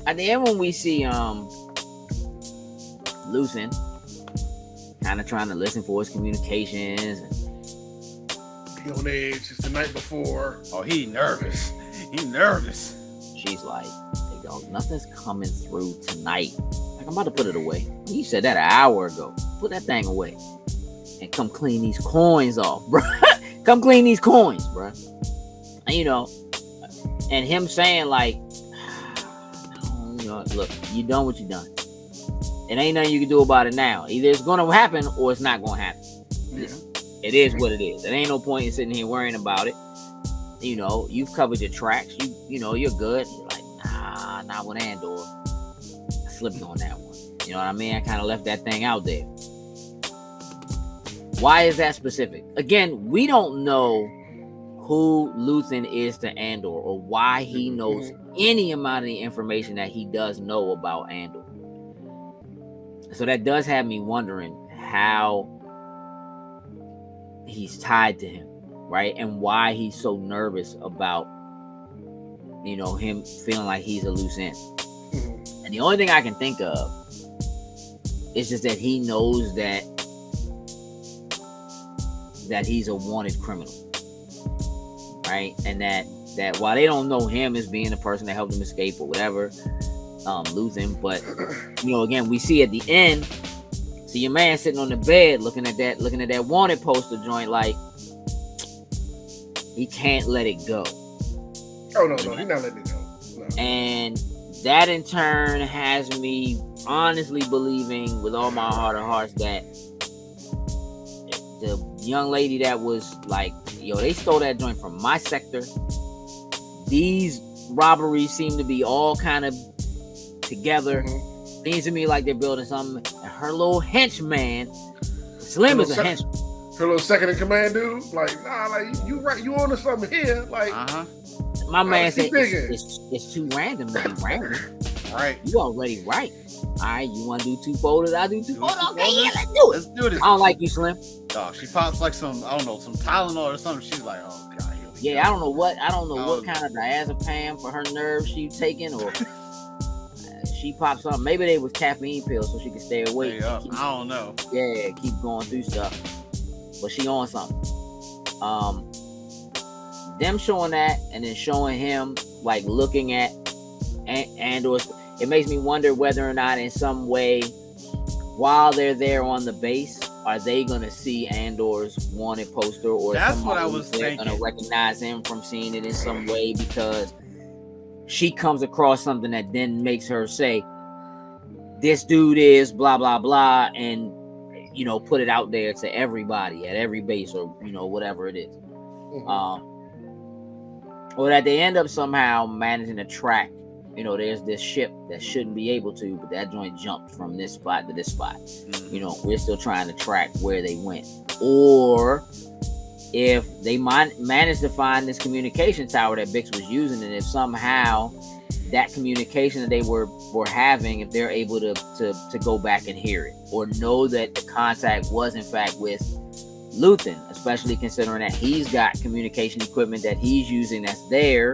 At the end, when we see Luthen kind of trying to listen for his communications, he on edge. It's the night before. Oh, he nervous. He nervous. She's like, hey, dog, nothing's coming through tonight. Like, I'm about to put it away. You said that an hour ago. Put that thing away and come clean these coins off, bro. Come clean these coins, bro. And, you know, and him saying like, you know, look, you done what you done. It ain't nothing you can do about it now. Either it's gonna happen or it's not gonna happen. Yeah. It is what it is. There ain't no point in sitting here worrying about it. You know, you've covered your tracks. You know, you're good. You're like, nah, not with Andor. I slipped on that one. You know what I mean? I kind of left that thing out there. Why is that specific? Again, we don't know who Luthen is to Andor or why he knows any amount of the information that he does know about Andor. So that does have me wondering how he's tied to him, right? And why he's so nervous about, you know, him feeling like he's a loose end. And the only thing I can think of is just that he knows that he's a wanted criminal, right? And that while they don't know him as being the person that helped him escape or whatever, Luthen, but you know, again, we see at the end, see your man sitting on the bed looking at that wanted poster joint, like he can't let it go. Oh no, he's not letting it go. No. And that in turn has me honestly believing with all my heart of hearts that the young lady that was like, yo, they stole that joint from my sector. These robberies seem to be all kind of together. Seems to me like they're building something. And her little henchman, Slim is a henchman. Her little second in command dude, like, nah, like you right, you on to something here, like. My man said it's too random to be random. Right. You already right. All right, you want to do 2 folders? I'll do 2 folders. Okay, yeah, let's do it. I don't like you, Slim. Oh, she pops like some, I don't know, some Tylenol or something. She's like, oh god. Yeah, I don't know what kind of diazepam for her nerves she taking, or she popped something. Maybe they was caffeine pills so she could stay awake. I don't know. Yeah, keep going through stuff. But she on something. Them showing that and then showing him like looking at Andor, it makes me wonder whether or not in some way while they're there on the base, are they gonna see Andor's wanted poster, or That's what I was they're thinking. gonna recognize him from seeing it in some way because she comes across something that then makes her say, "This dude is blah blah blah," and put it out there to everybody at every base, or whatever it is. Or that they end up somehow managing to track. There's this ship that shouldn't be able to, but that joint jumped from this spot to this spot. We're still trying to track where they went. Or if they managed to find this communication tower that Bix was using, and if somehow that communication that they were having, if they're able to go back and hear it, or know that the contact was in fact with Luthen, especially considering that he's got communication equipment that he's using that's there.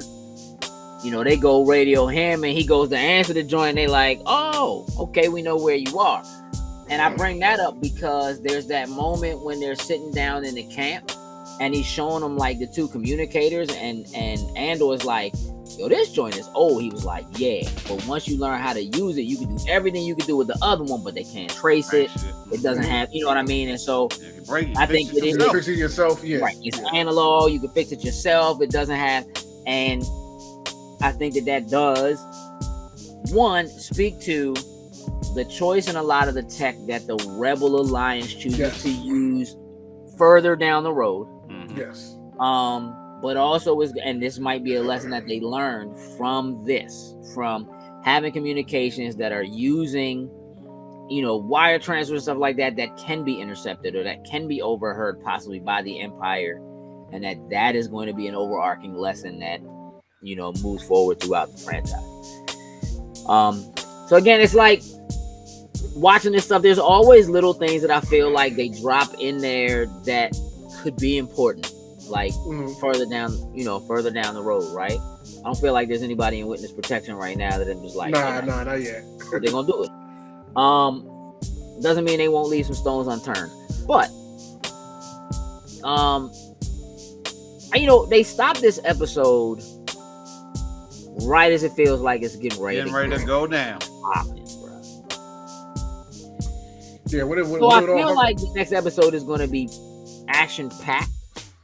They go radio him, and he goes to answer the joint, and they like, oh, okay, we know where you are. And I bring that up because there's that moment when they're sitting down in the camp, and he's showing them like the two communicators, and Andor's like, yo, this joint is old. He was like, yeah, but once you learn how to use it, you can do everything you can do with the other one, but they can't trace it. It doesn't have, you know what I mean? And so I think it is fix it yourself. Yeah, right. It's analog. You can fix it yourself. It doesn't have, and I think that does, one, speak to the choice in a lot of the tech that the Rebel Alliance chooses to use further down the road. Yes. But also and this might be a lesson that they learned from having communications that are using, wire transfer and stuff like that can be intercepted or that can be overheard possibly by the Empire, and that is going to be an overarching lesson that moves forward throughout the franchise. So again, it's like watching this stuff, there's always little things that I feel like they drop in there that could be important, like further down the road, right? I don't feel like there's anybody in witness protection right now that I'm just like, nah, not yet. They're gonna do it. Doesn't mean they won't leave some stones unturned, but they stopped this episode right as it feels like it's getting ready to go down. Yeah, so I feel like the next episode is going to be action packed,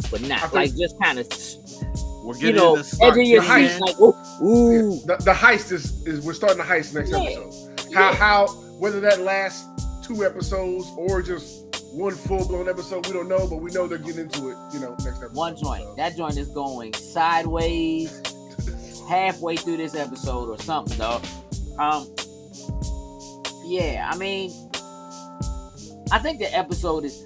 but not like just kind of we're getting edge of your seat, like ooh. Yeah, the heist is we're starting the heist next episode. How whether that lasts 2 episodes or just one full-blown episode, we don't know, but we know they're getting into it, next episode. One joint. So. That joint is going sideways halfway through this episode or something, though. Yeah, I mean, I think the episode is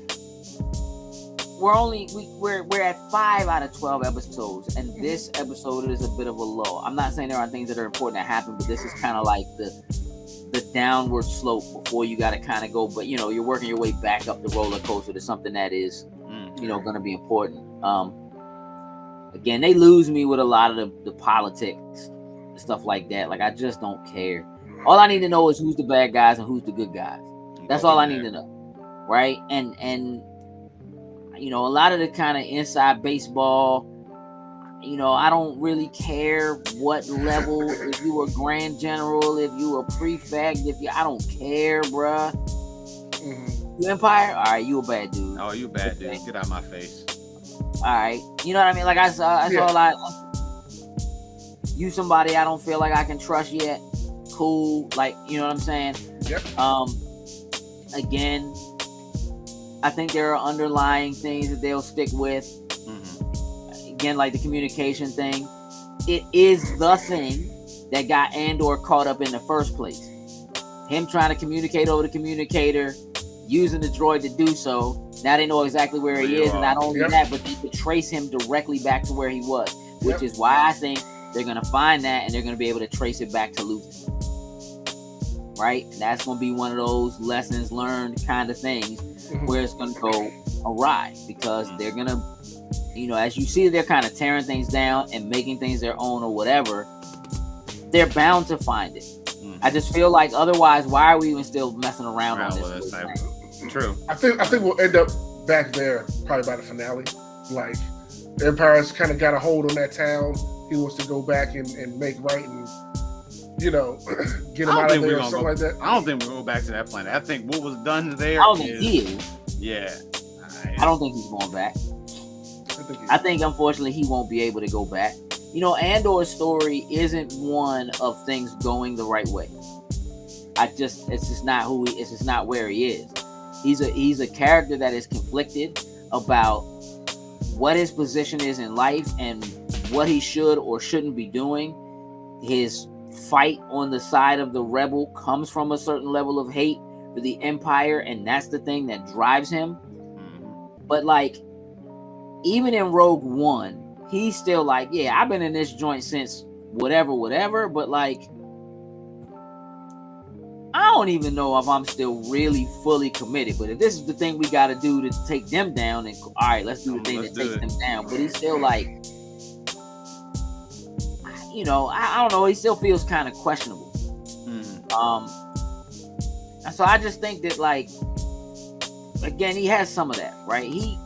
we're at 5 out of 12 episodes, and this episode is a bit of a low. I'm not saying there are things that are important that happen, but this is kind of like the downward slope before you got to kind of go, but you're working your way back up the roller coaster to something that is going to be important. Again, they lose me with a lot of the politics, stuff like that. Like, I just don't care. All I need to know is who's the bad guys and who's the good guys. That's all I need to know, right? And a lot of the kind of inside baseball, I don't really care what level, if you were Grand General, if you were Prefect, I don't care, bruh. You Empire? All right, you a bad dude. Oh, you a bad dude. Get out of my face. All right. You know what I mean? Like, I saw you somebody I don't feel like I can trust yet. Cool. Like, you know what I'm saying? Yep. Again, I think there are underlying things that they'll stick with. Again, like the communication thing. It is the thing that got Andor caught up in the first place. Him trying to communicate over the communicator, using the droid to do so. Now they know exactly where he is, and not only that, but they could trace him directly back to where he was, which is why I think they're going to find that, and they're going to be able to trace it back to Luthen. Right? And that's going to be one of those lessons learned kind of things where it's going to go awry, because they're going to, as you see, they're kind of tearing things down and making things their own or whatever. They're bound to find it. I just feel like otherwise, why are we even still messing around on this? True. I think we'll end up back there probably by the finale. Like, the Empire's kind of got a hold on that town. He wants to go back and make right, and you know, get I him don't out of think we're there or gonna something go. like that. I don't think we'll go back to that planet. I think what was done there I don't think is, he is. yeah. I don't think he's going back. I think unfortunately he won't be able to go back. You know, Andor's story isn't one of things going the right way. It's just not it's just not where he is. He's a character that is conflicted about what his position is in life and what he should or shouldn't be doing. His fight on the side of the rebel comes from a certain level of hate for the Empire, and that's the thing that drives him. But like, even in Rogue One, he's still like, yeah, I've been in this joint since whatever, but like, I don't even know if I'm still really fully committed. But if this is the thing we got to do to take them down, then all right, let's do the thing that takes them down. But he's still like, you know, I don't know. He still feels kind of questionable. So I just think that, like, again, he has some of that, right? He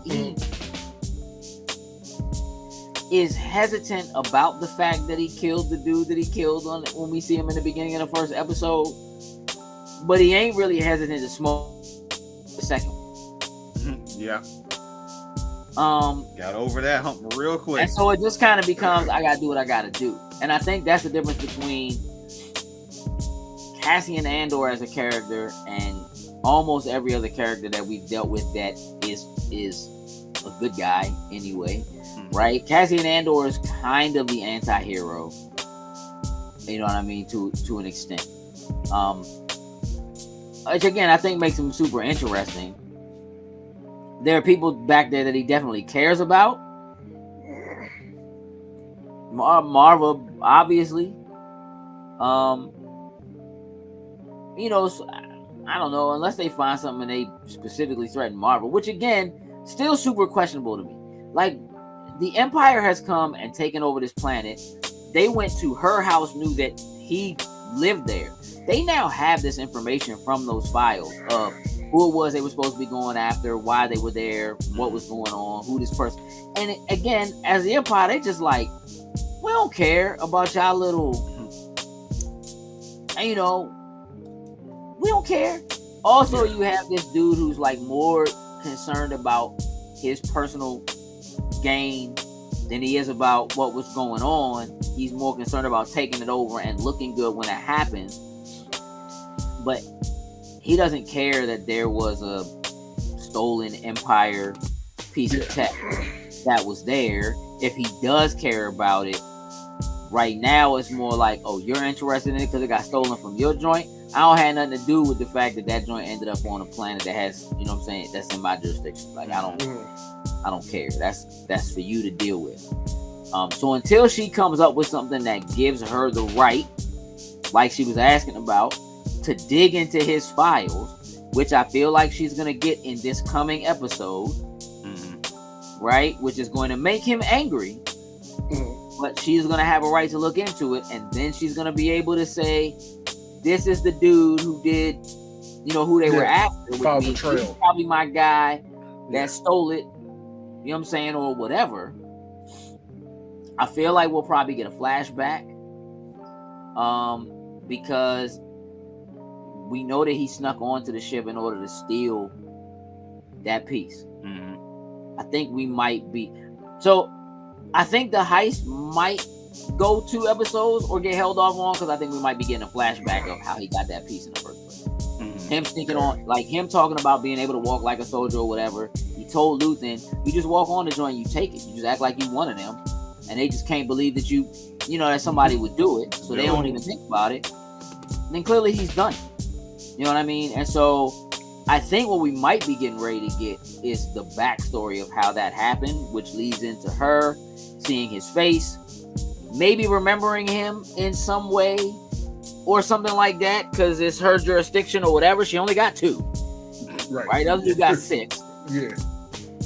is hesitant about the fact that he killed the dude that he killed when we see him in the beginning of the first episode, but he ain't really hesitant to smoke the second one. Yeah. Got over that hump real quick. And so it just kind of becomes, I gotta do what I gotta do. And I think that's the difference between Cassian Andor as a character and almost every other character that we've dealt with that is a good guy anyway, right? Cassian Andor is kind of the anti-hero, you know what I mean, to an extent, which again I think makes him super interesting. There are people back there that he definitely cares about. Marva, obviously, you know, so, I don't know, unless they find something and they specifically threaten Marva, which again, still super questionable to me. Like, the Empire has come and taken over this planet. They went to her house, knew that he lived there. They now have this information from those files of who it was they were supposed to be going after, why they were there, what was going on, who this person. And again, as the Empire, they just like, we don't care about y'all little, you know, we don't care. Also, you have this dude who's like more concerned about his personal gain than he is about what was going on. He's more concerned about taking it over and looking good when it happens. But he doesn't care that there was a stolen Empire piece of tech that was there. If he does care about it, right now it's more like, oh, you're interested in it because it got stolen from your joint. I don't have nothing to do with the fact that that joint ended up on a planet that has, you know what I'm saying, that's in my jurisdiction. Like, I don't care. That's for you to deal with. So until she comes up with something that gives her the right, like she was asking about, to dig into his files, which I feel like she's gonna get in this coming episode, right? Which is going to make him angry, but she's gonna have a right to look into it, and then she's gonna be able to say, this is the dude who did, you know, who they were after. Follow the trail. He's probably my guy that stole it, you know what I'm saying, or whatever. I feel like we'll probably get a flashback, because we know that he snuck onto the ship in order to steal that piece. I think we might be, so I think the heist might go 2 episodes or get held off on, because I think we might be getting a flashback of how he got that piece in the first place. Him sneaking on, like him talking about being able to walk like a soldier or whatever. He told Luthen, you just walk on the joint, you take it. You just act like you one of them. And they just can't believe that you know, that somebody would do it. So they don't even think about it. And then clearly he's done it. You know what I mean? And so I think what we might be getting ready to get is the backstory of how that happened, which leads into her seeing his face, maybe remembering him in some way or something like that, because it's her jurisdiction or whatever. She only got 2. Right? Other dude got 6. Yeah.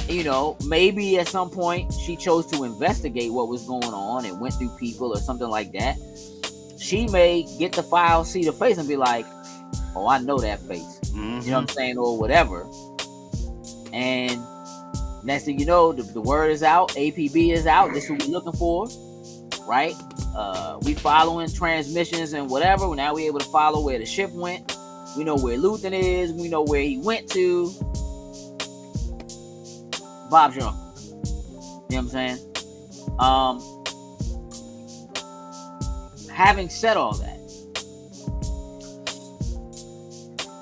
You know, maybe at some point she chose to investigate what was going on and went through people or something like that. She may get the file, see the face, and be like, oh, I know that face. You know what I'm saying? Or whatever. And next thing you know, the word is out. APB is out. This is what we're looking for. right? We following transmissions and whatever. Now we're able to follow where the ship went. We know where Luthen is. We know where he went to. Bob's your uncle. You know what I'm saying? Having said all that,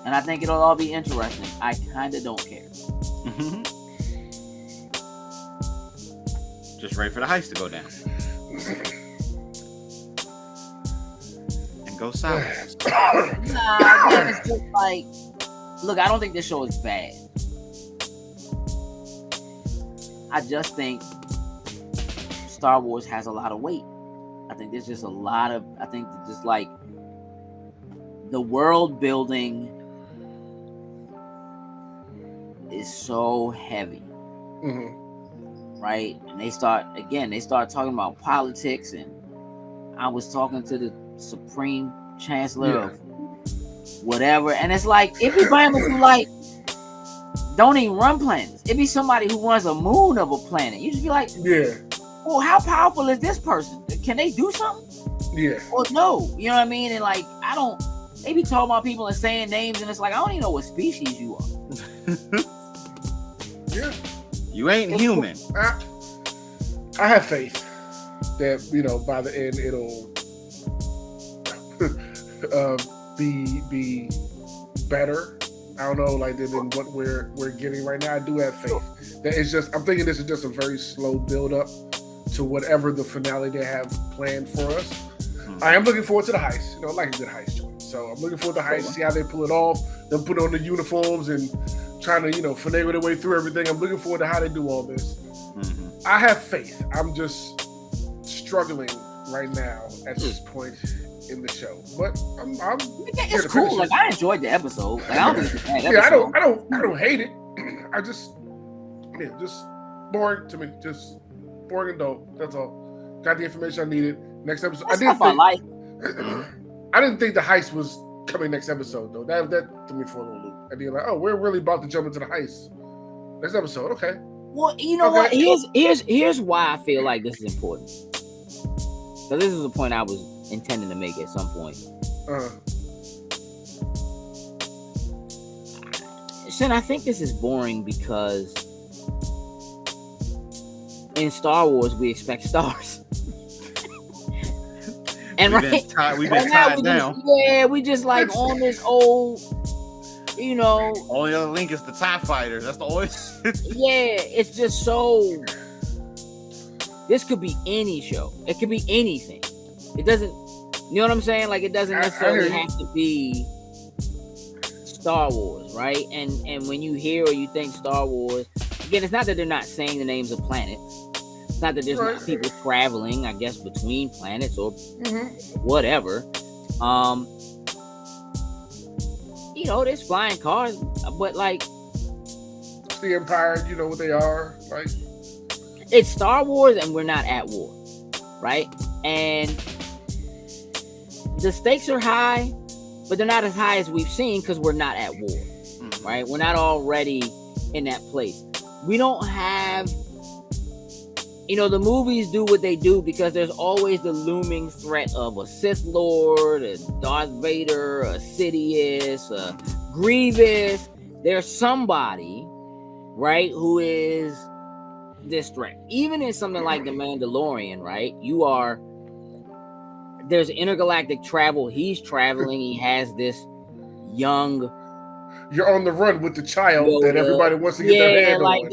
and I think it'll all be interesting, I kind of don't care. Mm-hmm. Just ready for the heist to go down. And go south. Nah, it's just like, look, I don't think this show is bad. I just think Star Wars has a lot of weight. I think there's just a lot of, I think just like the world building is so heavy. Mm-hmm. Right? And they start talking about politics, and I was talking to the Supreme Chancellor of whatever, and it's like it be Bible who like don't even run planets. It be somebody who runs a moon of a planet. You just be like, well, how powerful is this person? Can they do something? Yeah. Well, no. You know what I mean? And like, I don't. They be talking about people and saying names, and it's like I don't even know what species you are. Yeah. You ain't human. I have faith that, you know, by the end it'll be better. I don't know, like than what we're getting right now. I do have faith that it's just. I'm thinking this is just a very slow build up to whatever the finale they have planned for us. I am looking forward to the heist. You know, I like a good heist joint. So I'm looking forward to the heist, see how they pull it off. Them put on the uniforms and trying to, you know, finagle their way through everything. I'm looking forward to how they do all this. Mm-hmm. I have faith. I'm just struggling right now at this point in the show, but I'm it's cool. Like I enjoyed the episode. Like, I don't think it's a bad episode. Yeah, I don't hate it. I just boring to me. Just boring and dull. That's all. Got the information I needed. Next episode. I didn't think the heist was coming next episode though. That threw me for a little loop. I did like, oh, we're really about to jump into the heist next episode. Okay. Well, you know what? Here's why I feel like this is important. So this is a point I was intending to make at some point. Shen, I think this is boring because in Star Wars we expect stars. And we've been tied down. We just like on this old, you know. Only other link is the TIE fighters. That's the only. It's just so. This could be any show. It could be anything. It doesn't. You know what I'm saying? Like it doesn't necessarily have to be Star Wars, right? And when you hear or you think Star Wars, again, it's not that they're not saying the names of planets. It's not that there's not people traveling, I guess, between planets or whatever. You know, there's flying cars, but like the Empire, you know what they are. Like it's Star Wars, and we're not at war, right? And the stakes are high, but they're not as high as we've seen because we're not at war, right? We're not already in that place. We don't have. You know, the movies do what they do because there's always the looming threat of a Sith Lord, a Darth Vader, a Sidious, a Grievous. There's somebody, right, who is this threat. Even in something like The Mandalorian, right, there's intergalactic travel. He's traveling. He has this young... You're on the run with the child that everybody wants to get their hand on.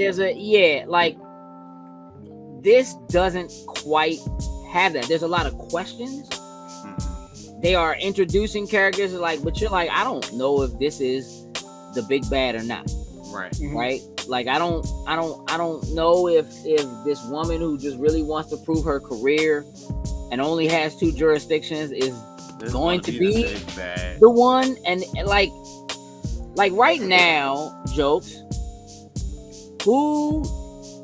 This doesn't quite have that. There's a lot of questions. They are introducing characters but you're like, I don't know if this is the big bad or not. Right. Right? Like I don't know if this woman who just really wants to prove her career and only has 2 jurisdictions is going to be the one. And like right now, jokes, who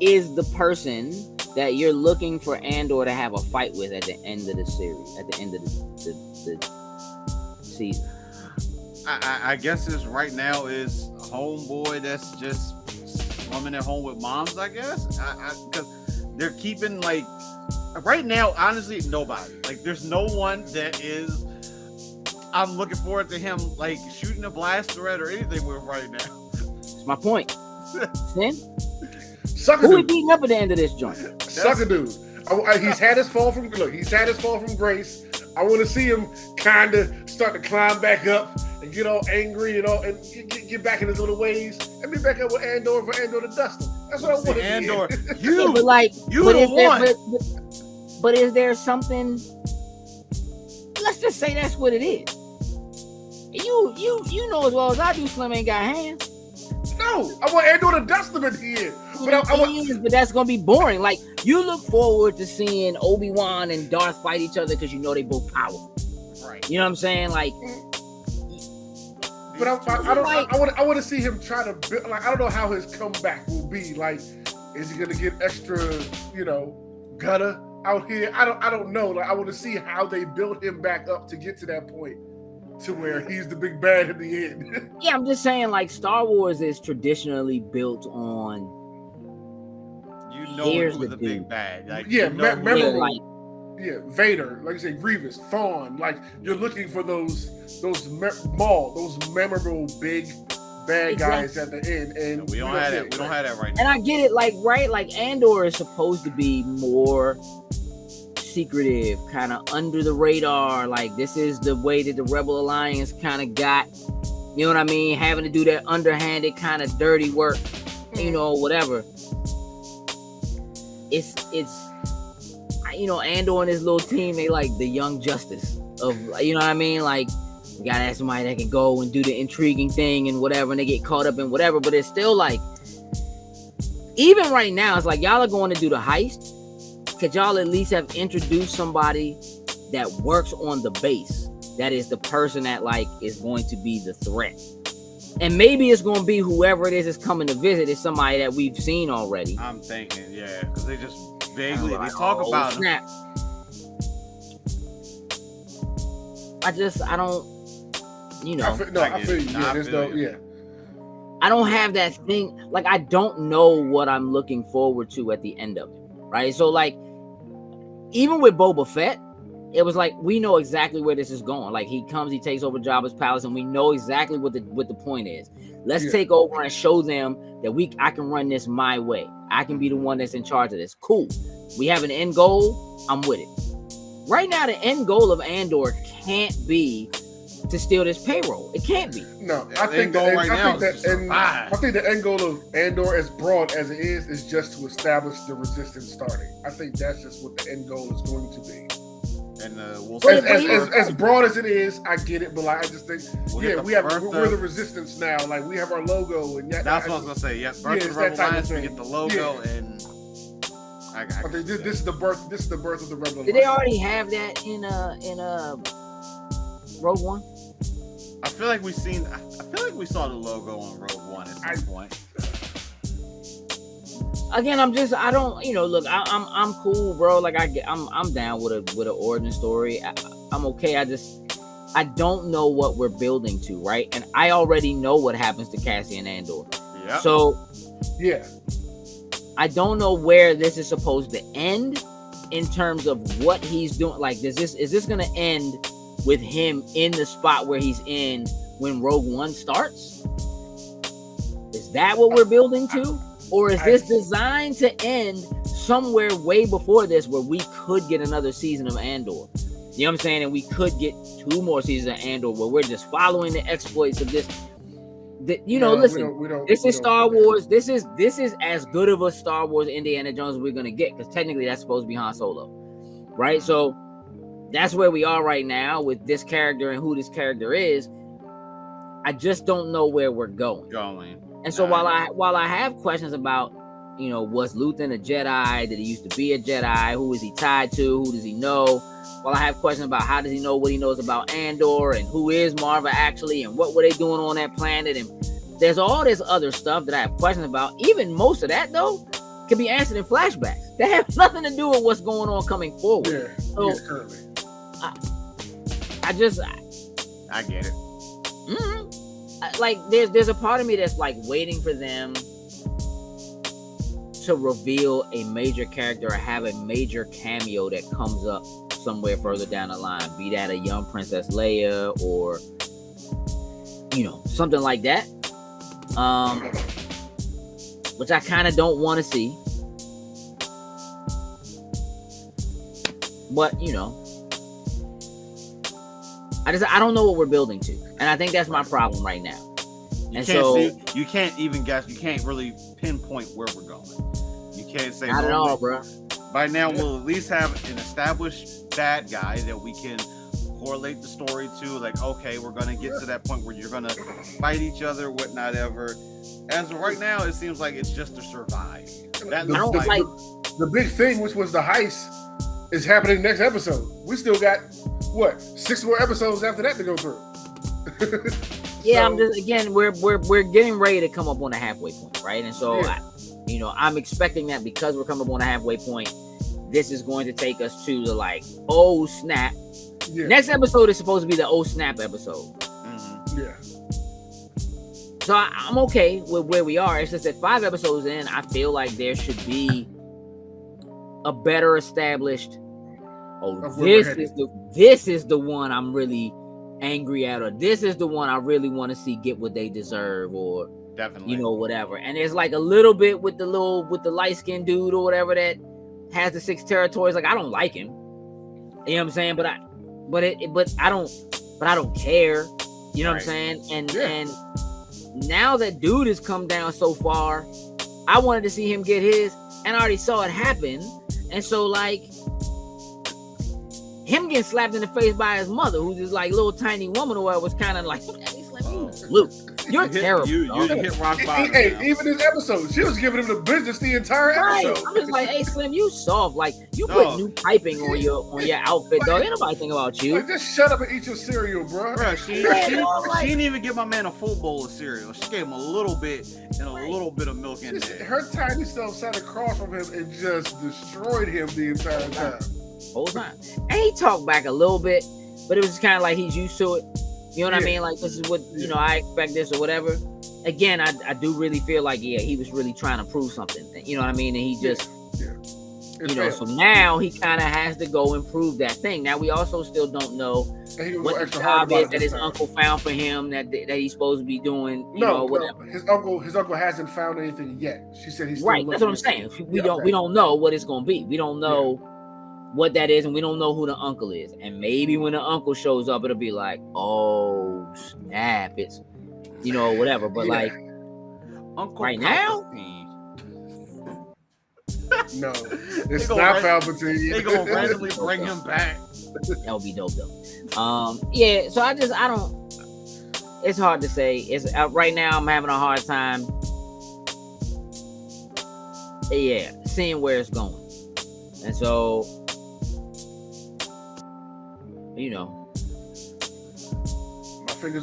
is the person that you're looking for Andor to have a fight with at the end of the series, at the end of the season? I guess it's right now is homeboy that's just swimming at home with moms, I guess. Because they're keeping like right now, honestly, nobody. Like, there's no one that is. I'm looking forward to him like shooting a blast thread or anything with right now. That's my point. Sin? Sucker Who we dude. beating up at the end of this joint? Sucker dude. He's had his fall from grace. I want to see him kind of start to climb back up and get all angry and get back in his little ways and be back up with Andor for Andor to dust him. That's what I want to Andor, Yeah, but like, you but the is there, one. but is there something? Let's just say that's what it is. You know as well as I do, Slim ain't got hands. No, I want Andor to dust him in here. But that's gonna be boring. Like, you look forward to seeing Obi-Wan and Darth fight each other because you know they both powerful. Right. You know what I'm saying? Like, but I want to see him try to build. Like, I don't know how his comeback will be. Like, is he gonna get extra, gutter out here? I don't know. Like, I want to see how they build him back up to get to that point, to where he's the big bad in the end. yeah, I'm just saying, like, Star Wars is traditionally built on. Here's the big bad. Like, memorable. Like, Vader, like you say, Grievous, Thrawn. Like, you're looking for those memorable big bad guys at the end, and we don't have that. We don't have that right now. And I get it, like, right, like Andor is supposed to be more secretive, kind of under the radar. Like, this is the way that the Rebel Alliance kind of got, you know what I mean, having to do that underhanded kind of dirty work, whatever. It's Andor and his little team, they like the young justice of, you know what I mean? Like, you gotta have somebody that can go and do the intriguing thing and whatever, and they get caught up in whatever. But it's still like, even right now, it's like, y'all are going to do the heist. Could y'all at least have introduced somebody that works on the base, that is the person that, like, is going to be the threat? And maybe it's going to be whoever it is coming to visit is somebody that we've seen already. I'm thinking, yeah, because they just vaguely they talk about snap. I don't, I feel you. Yeah, I don't have that thing. Like, I don't know what I'm looking forward to at the end of it, right? So, like, even with Boba Fett, it was like, we know exactly where this is going. Like, he comes, he takes over Jabba's palace, and we know exactly what the point is. Let's take over and show them that I can run this my way. I can be the one that's in charge of this. Cool. We have an end goal. I'm with it. Right now, the end goal of Andor can't be to steal this payroll. It can't be. No, I think the end goal of Andor, as broad as it is just to establish the resistance starting. I think that's just what the end goal is going to be. And we'll as broad as it is, I get it, but like, I just think we're the resistance now. Like, we have our logo, and that's what I was gonna say. Yeah, Birth of the Rebel Alliance. We get the logo, and I think this is the birth. This is the birth of the Rebel Alliance. Did they already have that in Rogue One? I feel like we saw the logo on Rogue One at some point. Again, look, I'm cool, bro. Like, I'm down with an origin story. I'm okay. I don't know what we're building to, right? And I already know what happens to Cassian Andor. Yeah. So, yeah, I don't know where this is supposed to end in terms of what he's doing. Like, is this going to end with him in the spot where he's in when Rogue One starts? Is that what we're building to? Or is this designed to end somewhere way before this, where we could get another season of Andor? You know what I'm saying? And we could get 2 more seasons of Andor where we're just following the exploits of this. Listen, this is Star Wars. This is as good of a Star Wars Indiana Jones as we're going to get, because technically that's supposed to be Han Solo, right? So that's where we are right now with this character and who this character is. I just don't know where we're going. And so while I have questions about, was Luthen a Jedi? Did he used to be a Jedi? Who is he tied to? Who does he know? While I have questions about how does he know what he knows about Andor, and who is Marva actually, and what were they doing on that planet? And there's all this other stuff that I have questions about. Even most of that, though, can be answered in flashbacks. That have nothing to do with what's going on coming forward. Currently. I get it. Mm-hmm. Like, there's a part of me that's like waiting for them to reveal a major character or have a major cameo that comes up somewhere further down the line, be that a young Princess Leia or something like that, which I kind of don't want to see, but I don't know what we're building to, and I think that's my problem right now. You can't even guess. You can't really pinpoint where we're going. You can't say not at all, bro. By now, we'll at least have an established bad guy that we can correlate the story to. Like, okay, we're gonna get to that point where you're gonna fight each other, whatnot ever. As of right now, it seems like it's just to survive. The big thing, which was the heist, is happening next episode. We still got 6 more episodes after that to go through. Yeah, we're getting ready to come up on a halfway point, right? And so, I'm expecting that because we're coming up on a halfway point, this is going to take us to the oh snap. Yeah. Next episode is supposed to be the oh snap episode. Mm-hmm. Yeah. So I'm okay with where we are. It's just that 5 episodes in, I feel like there should be a better established. This is the one I'm really angry at, or this is the one I really want to see get what they deserve, or definitely whatever. And there's a little bit with the light-skinned dude or whatever that has the 6 territories. I don't like him. You know what I'm saying? But I don't care. You know what I'm saying? And now that dude has come down so far, I wanted to see him get his, and I already saw it happen. And so him getting slapped in the face by his mother, who's this little tiny woman, or was kind of Luke, you're terrible. You hit rock bottom. Hey, even this episode, she was giving him the business the entire episode. I'm just hey, Slim, you soft. You put new piping on your outfit, dog. Ain't nobody think about you. Just shut up and eat your cereal, bro. She didn't even give my man a full bowl of cereal. She gave him a little bit and a little bit of milk in there. Her tiny self sat across from him and just destroyed him the entire time. Whole time. And he talked back a little bit, but it was kind of he's used to it. You know what I mean? This is what, I expect this or whatever. Again, I do really feel he was really trying to prove something. You know what I mean? And he just, so now he kind of has to go and prove that thing. Now, we also still don't know what the job is that his uncle found for him that he's supposed to be doing, whatever. His uncle hasn't found anything yet. She said he's still right. That's what I'm saying. We don't know what it's going to be. We don't know what that is, and we don't know who the uncle is. And maybe when the uncle shows up, it'll be oh snap, it's whatever. But Uncle right now, no, it's not Palpatine. They gonna randomly bring him back. That would be dope though. Yeah. So I don't. It's hard to say. It's right now. I'm having a hard time. Yeah, seeing where it's going, and so.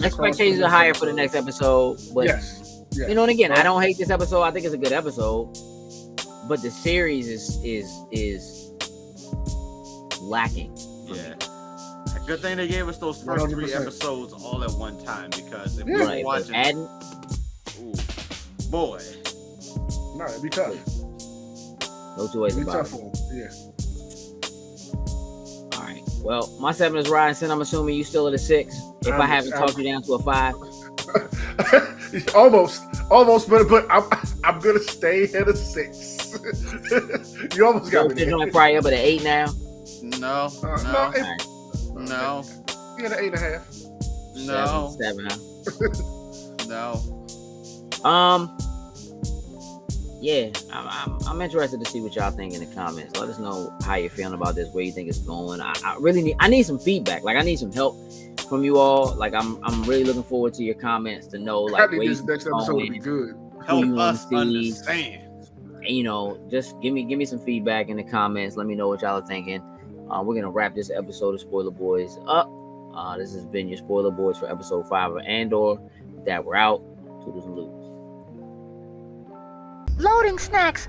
Expectations are higher for the next episode, but yes. And again, I don't hate this episode. I think it's a good episode, but the series is lacking. Yeah, good thing they gave us those first 3 episodes all at one time, because if we were watching, boy, no, it'd be tough. No two ways about it. Yeah. Well, my 7 is Ryerson. I'm assuming you still at a 6. If I haven't talked you down to a 5. almost, but I'm gonna stay at a 6. You almost got me. You're probably up at an 8 now. No. You at an 8.5. No. 7. No. Yeah, I'm interested to see what y'all think in the comments. Let us know how you're feeling about this, where you think it's going. I really need some feedback. I need some help from you all. I'm really looking forward to your comments to know I think this next episode will be good. Help us understand. And, just give me some feedback in the comments. Let me know what y'all are thinking. We're gonna wrap this episode of Spoiler Boys up. This has been your Spoiler Boys for episode 5 of Andor. With that, we're out. Toodles and loops. Loading snacks.